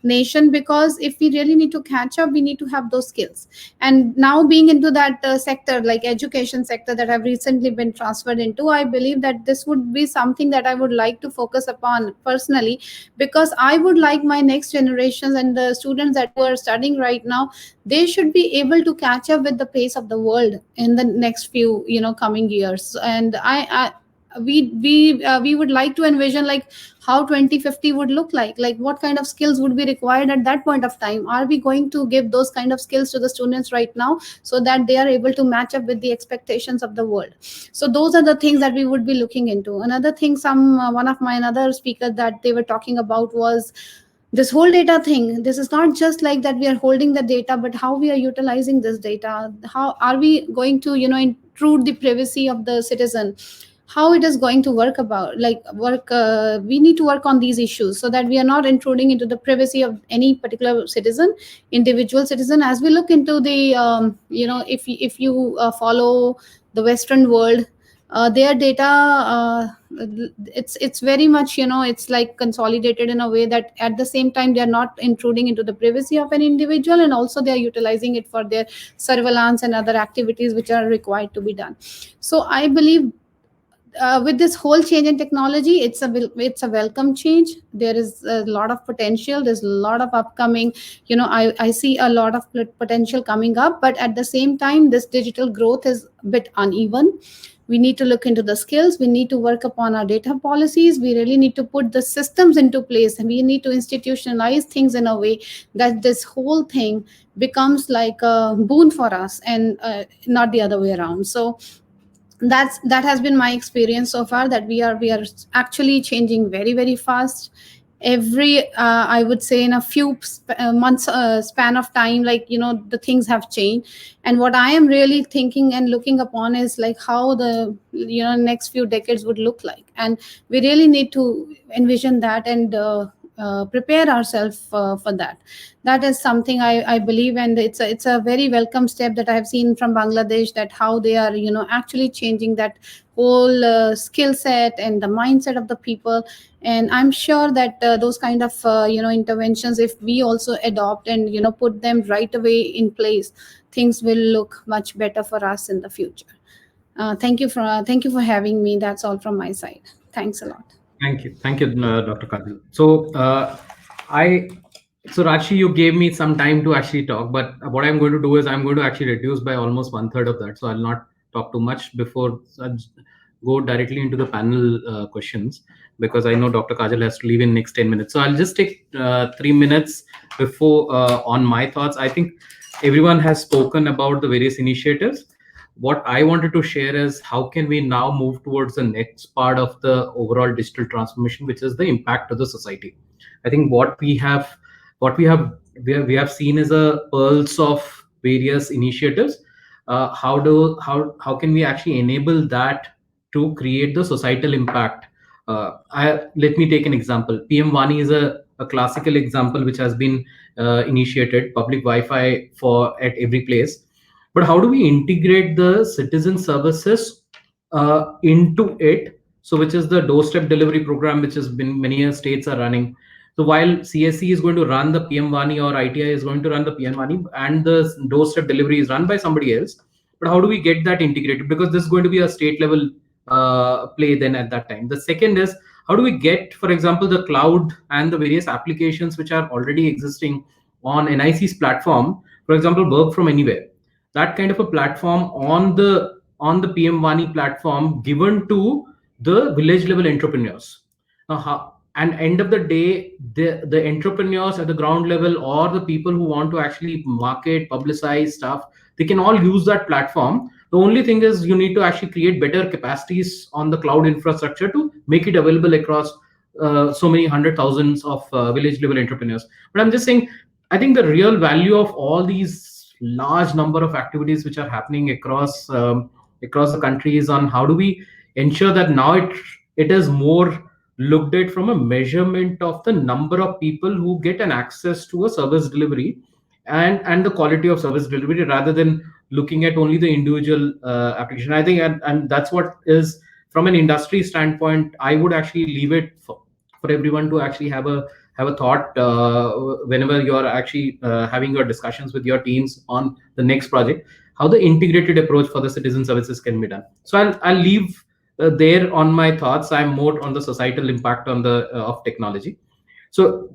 nation, because if we really need to catch up, we need to have those skills. And now being into that sector, like education sector that have recently been transferred into, I believe that this would be something that I would like to focus upon personally, because I would like my next generations and the students that who are studying right now, they should be able to catch up with the pace of the world in the next few coming years. And we would like to envision like how 2050 would look like what kind of skills would be required at that point of time. Are we going to give those kind of skills to the students right now so that they are able to match up with the expectations of the world? So those are the things that we would be looking into. Another thing, one of my another speaker that they were talking about was this whole data thing. This is not just like that we are holding the data, but how we are utilizing this data. How are we going to intrude the privacy of the citizen? How it is going to work, we need to work on these issues so that we are not intruding into the privacy of any particular citizen, individual citizen. As we look into the if you follow the Western world, their data, it's very much it's like consolidated in a way that at the same time they are not intruding into the privacy of an individual, and also they are utilizing it for their surveillance and other activities which are required to be done. So I believe with this whole change in technology, it's a welcome change. There is a lot of potential. There's a lot of upcoming. I see a lot of potential coming up, but at the same time, this digital growth is a bit uneven. We need to look into the skills. We need to work upon our data policies. We really need to put the systems into place, and we need to institutionalize things in a way that this whole thing becomes like a boon for us, and not the other way around. So that has been my experience so far, that we are actually changing very, very fast. Every I would say in a few months span of time, like the things have changed. And what I am really thinking and looking upon is like how the next few decades would look like, and we really need to envision that and prepare ourselves for that. That is something I believe, and it's a very welcome step that I have seen from Bangladesh, that how they are actually changing that whole skill set and the mindset of the people. And I'm sure that those kind of interventions, if we also adopt and put them right away in place, things will look much better for us in the future. Thank you for having me. That's all from my side. Thanks a lot. Thank you, Dr. Kajal. So Rashi, you gave me some time to actually talk, but what I'm going to do is I'm going to actually reduce by almost 1/3 of that. So I'll not talk too much before I go directly into the panel questions, because I know Dr. Kajal has to leave in next 10 minutes. So I'll just take 3 minutes before on my thoughts. I think everyone has spoken about the various initiatives. What I wanted to share is how can we now move towards the next part of the overall digital transformation, which is the impact to the society. I think we have seen is a pulse of various initiatives. How can we actually enable that to create the societal impact? Let me take an example. PM Wani is a classical example which has been initiated, public Wi-Fi at every place. But how do we integrate the citizen services into it So which is the doorstep delivery program, which has been many states are running. So while CSC is going to run the PM Vani or ITI is going to run the PM Vani and the doorstep delivery is run by somebody else, but how do we get that integrated? Because this is going to be a state level play then at that time. The second is, how do we get, for example, the cloud and the various applications which are already existing on NIC's platform, for example, work from anywhere. That kind of a platform on the PM Vani platform given to the village level entrepreneurs. Now, and end of the day, the entrepreneurs at the ground level or the people who want to actually market, publicize stuff, they can all use that platform. The only thing is you need to actually create better capacities on the cloud infrastructure to make it available across so many hundred thousands of village level entrepreneurs. But I'm just saying, I think the real value of all these large number of activities which are happening across the country is on how do we ensure that now it is more looked at from a measurement of the number of people who get an access to a service delivery and the quality of service delivery, rather than looking at only the individual application. I think and that's what is, from an industry standpoint, I would actually leave it for everyone to actually have a thought whenever you're actually having your discussions with your teams on the next project, how the integrated approach for the citizen services can be done. So I'll leave there on my thoughts. I'm more on the societal impact on the of technology. So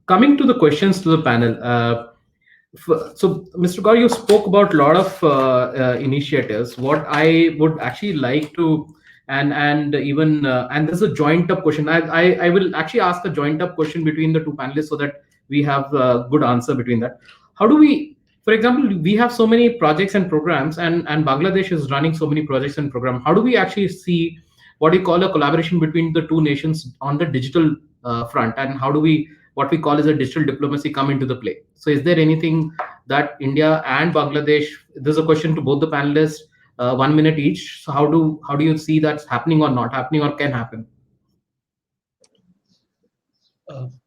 coming to the questions to the panel. So Mr. Gaur, you spoke about a lot of initiatives. What I would actually like to, and even and this is a joint up question. I will actually ask a joint up question between the two panelists so that we have a good answer between that. How do we, for example, we have so many projects and programs, and Bangladesh is running so many projects and programs. How do we actually see what we call a collaboration between the two nations on the digital front, and how do we, what we call as a digital diplomacy, come into the play? So is there anything that India and Bangladesh, this is a question to both the panelists, 1 minute each. So how do you see that's happening or not happening or can happen?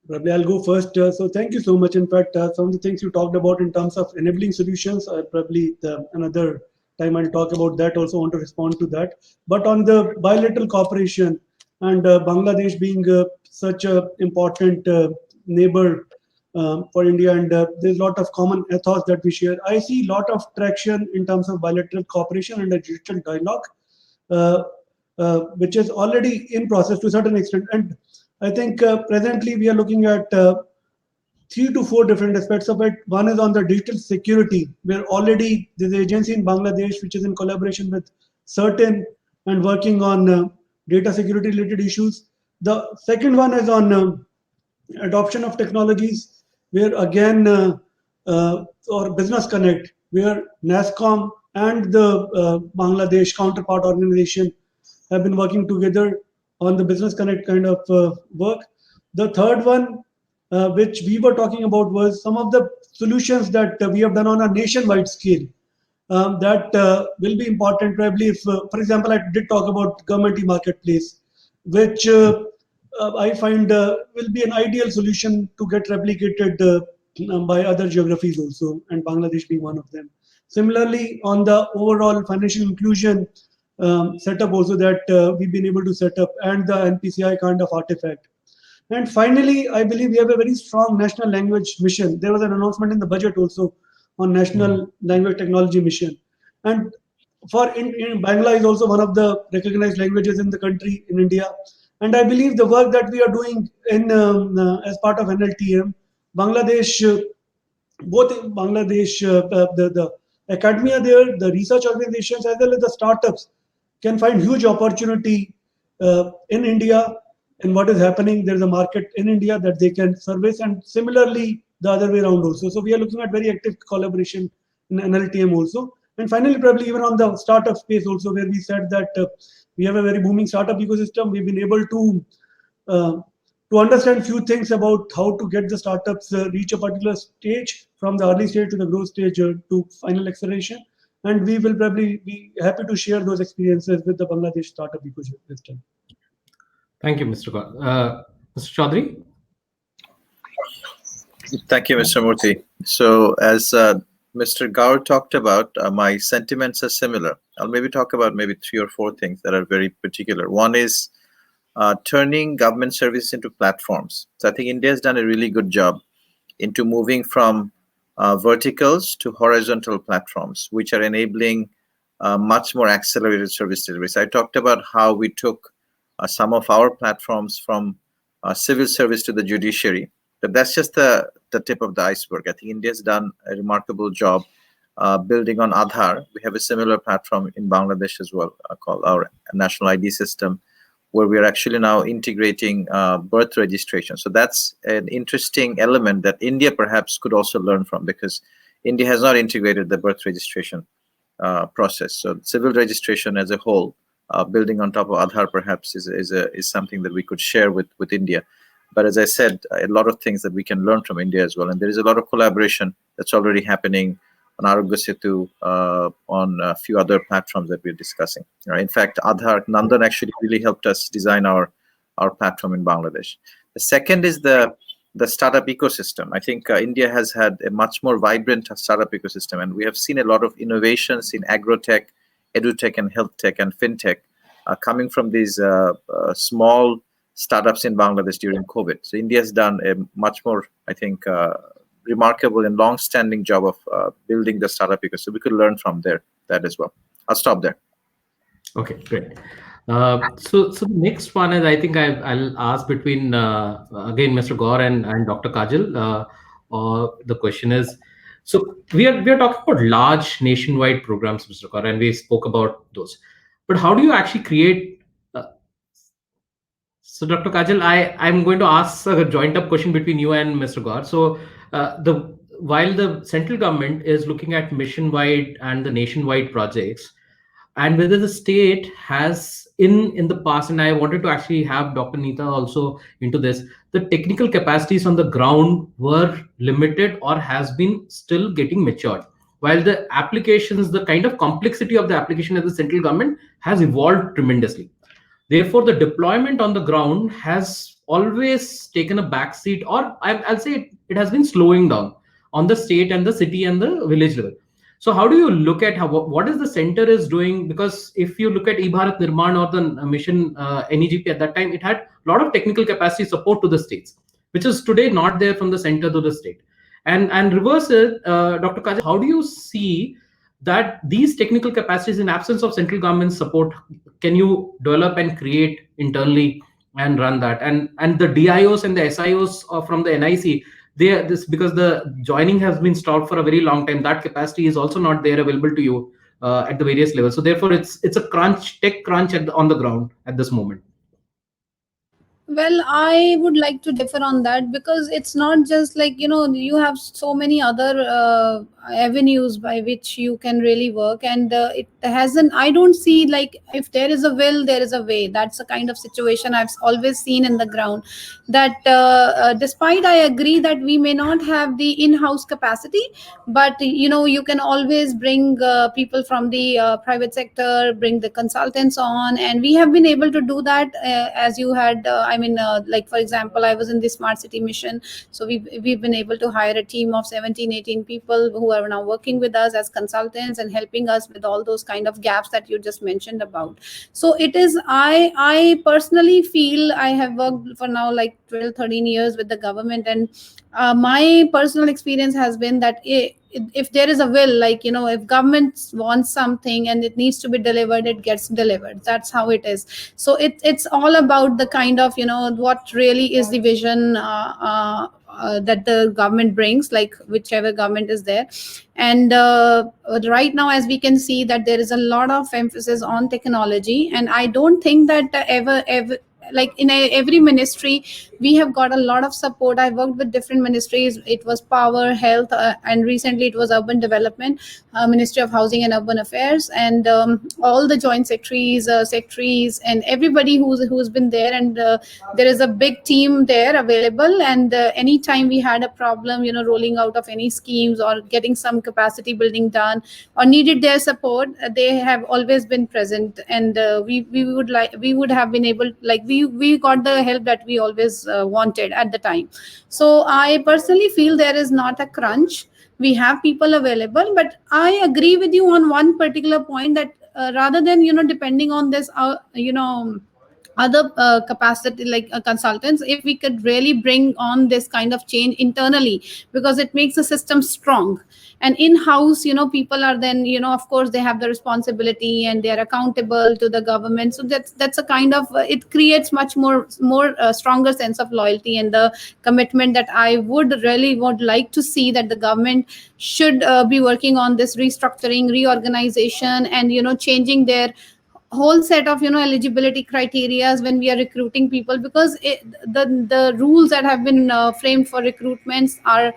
Probably I'll go first. So thank you so much. In fact, some of the things you talked about in terms of enabling solutions, probably another time I'll talk about that. Also want to respond to that. But on the bilateral cooperation and Bangladesh being such an important neighbor for India, and there's a lot of common ethos that we share. I see a lot of traction in terms of bilateral cooperation and a digital dialogue, which is already in process to a certain extent. And I think presently we are looking at 3 to 4 different aspects of it. One is on the digital security, where already there's an agency in Bangladesh which is in collaboration with certain and working on data security related issues. The second one is on adoption of technologies, where again, or Business Connect, where NASSCOM and the Bangladesh counterpart organization have been working together on the Business Connect kind of work. The third one, which we were talking about, was some of the solutions that we have done on a nationwide scale. That will be important probably if, for example, I did talk about government e-marketplace, which I find will be an ideal solution to get replicated by other geographies also, and Bangladesh being one of them. Similarly, on the overall financial inclusion setup also that we've been able to set up, and the NPCI kind of artifact. And finally, I believe we have a very strong national language mission. There was an announcement in the budget also on national language technology mission. And in Bangla is also one of the recognized languages in the country, in India. And I believe the work that we are doing in as part of NLTM, Bangladesh, both in Bangladesh, the academia there, the research organizations, as well as the startups, can find huge opportunity in India. In what is happening, there's a market in India that they can service, and similarly the other way around also. So we are looking at very active collaboration in NLTM also. And finally, probably even on the startup space also, where we said that we have a very booming startup ecosystem. We've been able to understand few things about how to get the startups reach a particular stage, from the early stage to the growth stage to final acceleration. And we will probably be happy to share those experiences with the Bangladesh startup ecosystem. Thank you, Mr. Gaur. Mr. Chowdhury? Thank you, Mr. Murty. So as Mr. Gaur talked about, my sentiments are similar. I'll maybe talk about maybe 3 or 4 things that are very particular. One is turning government services into platforms. So I think India has done a really good job into moving from verticals to horizontal platforms, which are enabling much more accelerated service delivery. So I talked about how we took some of our platforms from civil service to the judiciary. But that's just the tip of the iceberg. I think India's done a remarkable job building on Aadhaar. We have a similar platform in Bangladesh as well, called our National ID System, where we are actually now integrating birth registration. So that's an interesting element that India perhaps could also learn from, because India has not integrated the birth registration process. So civil registration as a whole, building on top of Aadhaar perhaps is something that we could share with India. But as I said, a lot of things that we can learn from India as well. And there is a lot of collaboration that's already happening on Arogya Setu, on a few other platforms that we're discussing. In fact, Aadhaar, Nandan actually really helped us design our platform in Bangladesh. The second is the startup ecosystem. I think India has had a much more vibrant startup ecosystem, and we have seen a lot of innovations in agrotech, edutech, and health tech and fintech coming from these small startups in Bangladesh during COVID. So India has done a much more, I think, remarkable and long-standing job of building the startup ecosystem. We could learn from that as well. I'll stop there. Okay, great. So the next one is, I think I'll ask between again Mr. Gaur and Dr. Kajal. The question is, so we are talking about large nationwide programs, Mr. Gaur, and we spoke about those. But how do you actually create? So Dr. Kajal, I'm going to ask a joint up question between you and Mr. Gaur. So while the central government is looking at mission-wide and the nationwide projects, and whether the state has in the past, and I wanted to actually have Dr. Neeta also into this, the technical capacities on the ground were limited or has been still getting matured, while the applications, the kind of complexity of the application of the central government has evolved tremendously. Therefore, the deployment on the ground has always taken a backseat, or I'll say it has been slowing down on the state and the city and the village level. So how do you look at what is the center is doing? Because if you look at eBharat Nirman or the mission NEGP at that time, it had a lot of technical capacity support to the states, which is today not there from the center to the state. And reverse it, Dr. Kajal, how do you see that these technical capacities, in absence of central government support, can you develop and create internally and run that? And the DIOs and the SIOs from the NIC, because the joining has been stopped for a very long time, that capacity is also not there available to you at the various levels. So therefore, it's a tech crunch on the ground at this moment. Well, I would like to differ on that, because it's not just like, you have so many other avenues by which you can really work, and I don't see, like, if there is a will, there is a way. That's the kind of situation I've always seen in the ground, that despite I agree that we may not have the in-house capacity, but you can always bring people from the private sector, bring the consultants on, and we have been able to do that, as you had like, for example, I was in the smart city mission, so we've been able to hire a team of 17-18 people who are now working with us as consultants and helping us with all those kind of gaps that you just mentioned about. So it is, I personally feel, I have worked for now like 12-13 years with the government, and my personal experience has been that if there is a will, like, if government wants something and it needs to be delivered, it gets delivered. That's how it is. So it's all about the kind of, what really is the vision that the government brings, like whichever government is there. And right now, as we can see, that there is a lot of emphasis on technology, and I don't think that ever like in every ministry we have got a lot of support. I worked with different ministries. It was power, health, and recently it was urban development, Ministry of Housing and Urban Affairs, and all the joint secretaries, and everybody who's been there, and there is a big team there available, and anytime we had a problem, rolling out of any schemes or getting some capacity building done or needed their support, they have always been present, and we would have been able, like, we got the help that we always wanted at the time. So I personally feel there is not a crunch. we have people available. But I agree with you on one particular point, that rather than depending on this other capacity like consultants, if we could really bring on this kind of change internally, because it makes the system strong. And in house, people are then, of course they have the responsibility and they are accountable to the government. So that's a kind of it creates much more stronger sense of loyalty and the commitment that I would like to see, that the government should be working on this restructuring, reorganization, and changing their whole set of eligibility criterias when we are recruiting people, because the rules that have been framed for recruitments are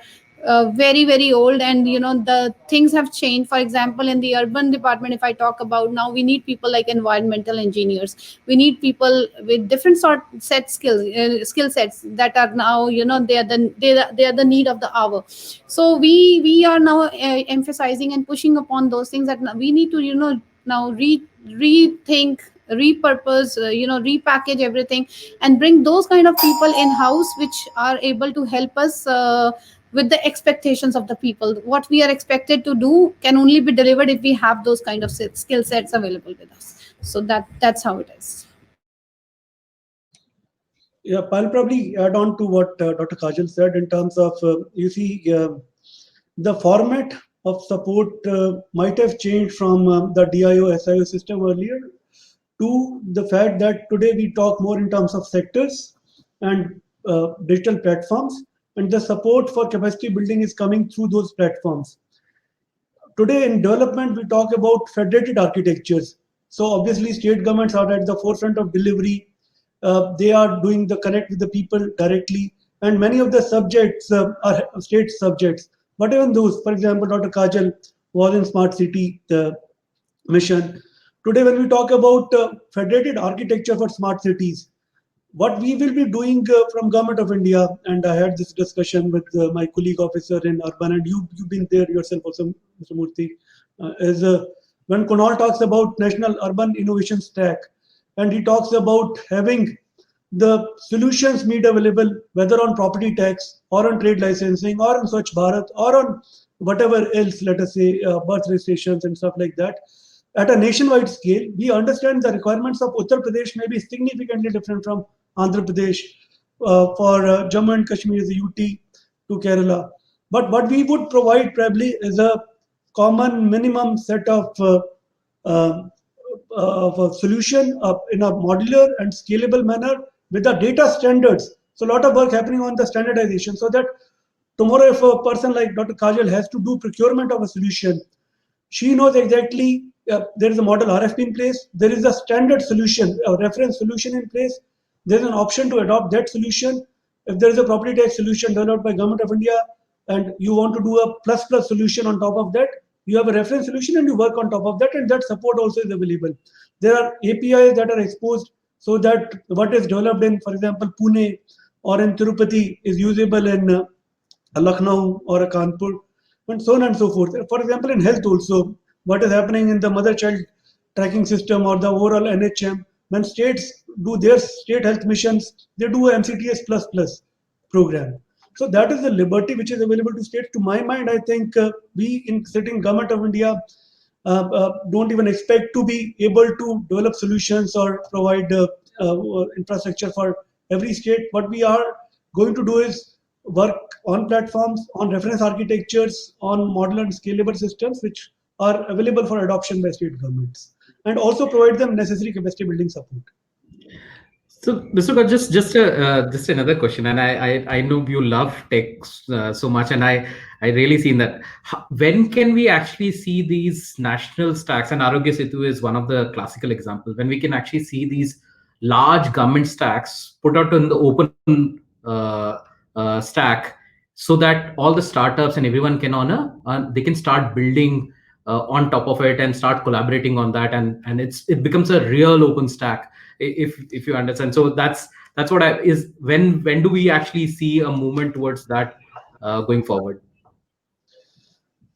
very very old, and the things have changed. For example, in the urban department, if I talk about, now we need people like environmental engineers, we need people with different skill sets that are now they are the need of the hour. So we are now emphasizing and pushing upon those things, that we need to now rethink, repurpose, repackage everything, and bring those kind of people in house, which are able to help us with the expectations of the people. What we are expected to do can only be delivered if we have those kind of skill sets available with us. So that's how it is. Yeah, I'll probably add on to what Dr. Kajal said in terms of, the format of support might have changed from the DIO-SIO system earlier to the fact that today we talk more in terms of sectors and digital platforms, and the support for capacity building is coming through those platforms. Today in development, we talk about federated architectures. So obviously state governments are at the forefront of delivery. They are doing the connect with the people directly. And many of the subjects are state subjects. But even those, for example, Dr. Kajal was in Smart City mission. Today, when we talk about federated architecture for smart cities, what we will be doing from Government of India, and I had this discussion with my colleague officer in urban, and you've been there yourself also, Mr. Murty, is when Kunal talks about National Urban Innovation Stack, and he talks about having the solutions made available, whether on property tax or on trade licensing or on Swachh Bharat or on whatever else, let us say birth registrations and stuff like that. At a nationwide scale, we understand the requirements of Uttar Pradesh may be significantly different from Andhra Pradesh, for Jammu and Kashmir, the UT to Kerala. But what we would provide probably is a common minimum set of a solution in a modular and scalable manner with the data standards. So a lot of work happening on the standardization, so that tomorrow if a person like Dr. Kajal has to do procurement of a solution, she knows exactly there is a model RFP in place, there is a standard solution, a reference solution in place, there is an option to adopt that solution. If there is a property tax solution developed by Government of India and you want to do a plus plus solution on top of that, you have a reference solution and you work on top of that, and that support also is available. There are APIs that are exposed so that what is developed in, for example, Pune or in Tirupati is usable in a Lucknow or a Kanpur, and so on and so forth. For example, in health also, what is happening in the mother-child tracking system or the overall NHM, when states do their state health missions, they do a MCTS plus plus program. So that is the liberty which is available to states. To my mind, I think we in sitting Government of India don't even expect to be able to develop solutions or provide infrastructure for every state. What we are going to do is work on platforms, on reference architectures, on modular and scalable systems which are available for adoption by state governments, and also provide them necessary capacity building support. So, Mr. Gaur, just another question, and I know you love tech so much, and I really seen that. When can we actually see these national stacks? And Arogya Setu is one of the classical examples when we can actually see these large government stacks put out in the open stack, so that all the startups and everyone can they can start building on top of it and start collaborating on that, and it becomes a real open stack, if you understand. So that's what when do we actually see a movement towards that going forward?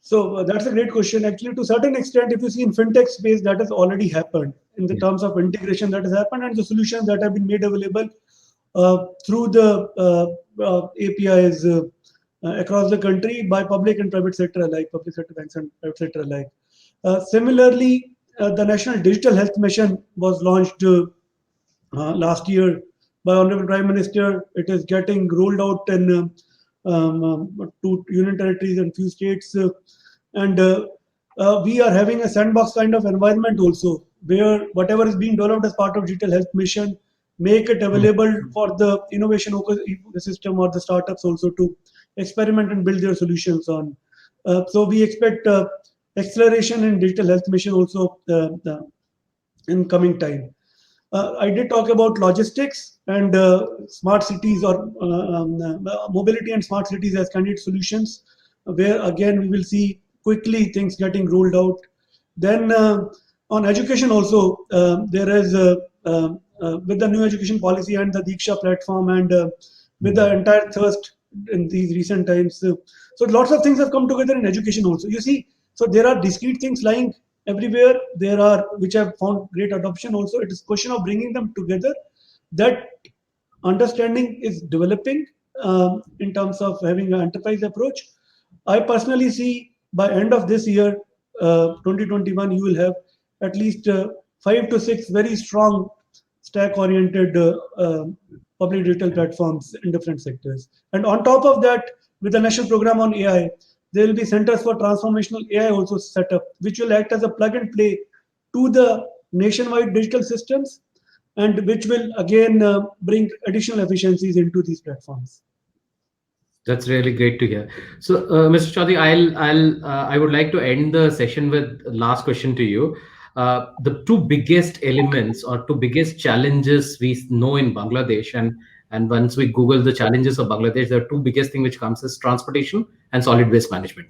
So that's a great question. Actually, to a certain extent, if you see in fintech space, that has already happened in the terms of integration that has happened, and the solutions that have been made available through the APIs across the country by public and private sector alike, public sector banks and private sector alike. Similarly, the National Digital Health Mission was launched last year by Honorable Prime Minister. It is getting rolled out in 2 union territories and few states, and we are having a sandbox kind of environment also, where whatever is being developed as part of Digital Health Mission, make it available for the innovation ecosystem or the startups also to experiment and build their solutions on. So we expect acceleration in Digital Health Mission also in coming time. I did talk about logistics and smart cities or mobility and smart cities as candidate solutions, where again we will see quickly things getting rolled out. Then on education also, there is with the new education policy and the Diksha platform and with the entire thirst in these recent times. So lots of things have come together in education also. You see, so there are discrete things lying everywhere. There are which have found great adoption also. It is question of bringing them together. That understanding is developing in terms of having an enterprise approach. I personally see by end of this year, 2021, you will have at least 5 to 6 very strong stack-oriented public digital platforms in different sectors. And on top of that, with the national program on AI, there will be centers for transformational AI also set up, which will act as a plug and play to the nationwide digital systems, and which will again bring additional efficiencies into these platforms. That's really great to hear. So, Mr. Chowdhury, I would like to end the session with last question to you. The 2 biggest elements or 2 biggest challenges we know in Bangladesh, and once we Google the challenges of Bangladesh, the 2 biggest thing which comes is transportation and solid waste management.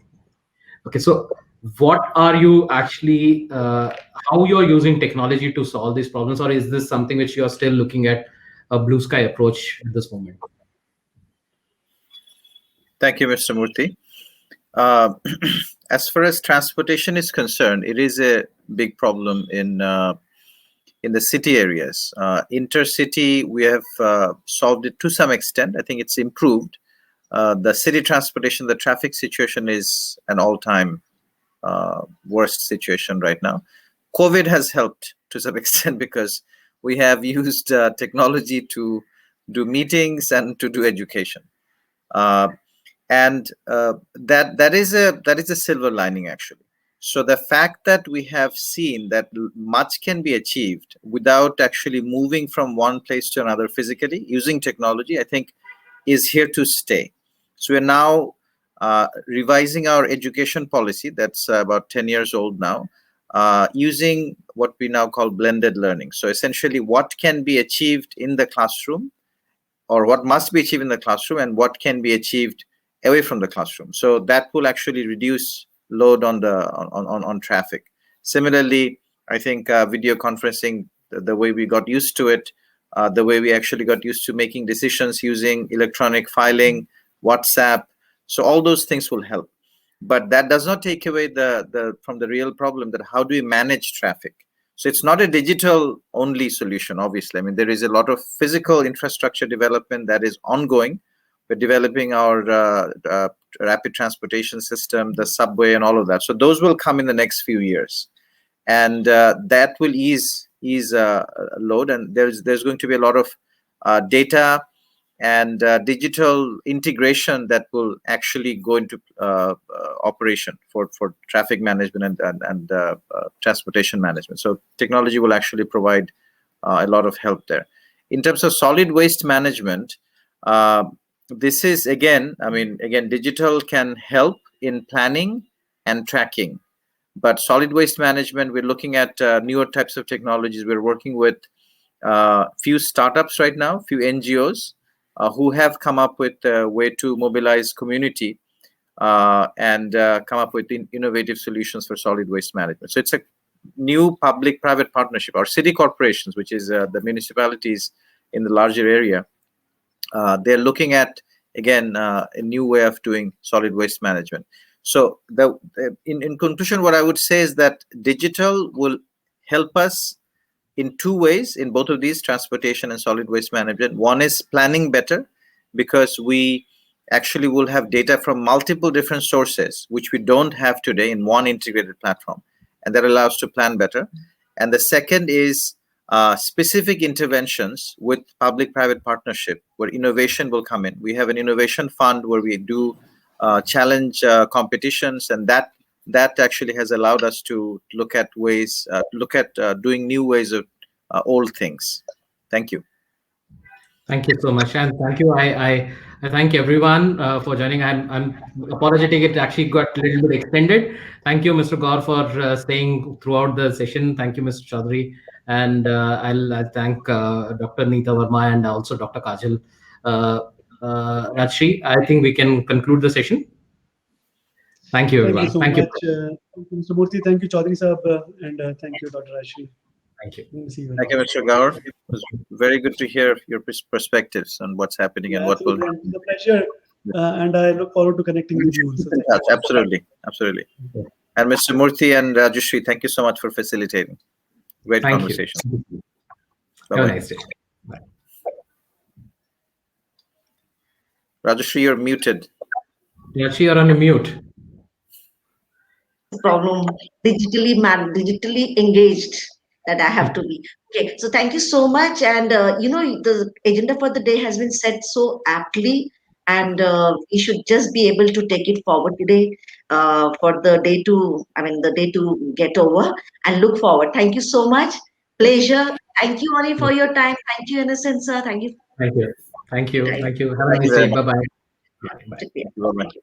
Okay, so what are you actually, how you are using technology to solve these problems, or is this something which you are still looking at a blue sky approach at this moment? Thank you, Mr. Murty. As far as transportation is concerned, it is a big problem in the city areas. Intercity, we have solved it to some extent. I think it's improved. The city transportation, the traffic situation is an all-time worst situation right now. COVID has helped to some extent because we have used technology to do meetings and to do education. And that is a silver lining, actually. So the fact that we have seen that much can be achieved without actually moving from one place to another physically using technology, I think is here to stay. So we're now revising our education policy that's about 10 years old now, using what we now call blended learning. So essentially what can be achieved in the classroom, or what must be achieved in the classroom, and what can be achieved away from the classroom. So that will actually reduce load on traffic. Similarly, I think video conferencing, the way we got used to it, the way we actually got used to making decisions using electronic filing, WhatsApp, so all those things will help. But that does not take away from the real problem, that how do we manage traffic? So it's not a digital only solution, obviously. I mean, there is a lot of physical infrastructure development that is ongoing. We're developing our rapid transportation system, the subway and all of that. So those will come in the next few years. And that will ease load. And there's going to be a lot of data and digital integration that will actually go into operation for traffic management and transportation management. So technology will actually provide a lot of help there. In terms of solid waste management, this is again, digital can help in planning and tracking. But solid waste management, we're looking at newer types of technologies. We're working with few startups right now, few NGOs who have come up with a way to mobilize community and come up with innovative solutions for solid waste management. So it's a new public-private partnership. Our city corporations, which is the municipalities in the larger area, they're looking at, again, a new way of doing solid waste management. So in conclusion, what I would say is that digital will help us in 2 ways in both of these, transportation and solid waste management. One is planning better, because we actually will have data from multiple different sources, which we don't have today in one integrated platform. And that allows us to plan better. And the second is specific interventions with public-private partnership, where innovation will come in. We have an innovation fund where we do challenge competitions, and that actually has allowed us to look at ways, doing new ways of old things. Thank you. Thank you so much, and thank you. I thank everyone for joining. I'm apologetic; it actually got a little bit extended. Thank you, Mr. Gaur, for staying throughout the session. Thank you, Mr. Chowdhury, and I'll thank Dr. Neeta Verma and also Dr. Kajal. Rajeshree, I think we can conclude the session. Thank you, everyone. Thank you so much. Thank you, Mr. Murty. Thank you, Chowdhury Saab, and thank you, Dr. Rajeshree. Thank you. Thank you, Mr. Gaur. It was very good to hear your perspectives on what's happening and what will happen. It's a pleasure, and I look forward to connecting with you. So absolutely. And Mr. Murty and Rajeshree, thank you so much for facilitating. Great conversation. Have a nice day. Bye. Rajeshree, you're muted. Rajeshree, you're on mute. Problem digitally engaged that I have to be. Okay, so thank you so much. And the agenda for the day has been set so aptly, and we should just be able to take it forward today for the day to get over and look forward. Thank you so much. Pleasure. Thank you, Anir, for your time. Thank you, Innocent sir. Thank you. Thank you. Have a nice day. Bye-bye. Bye. Thank you.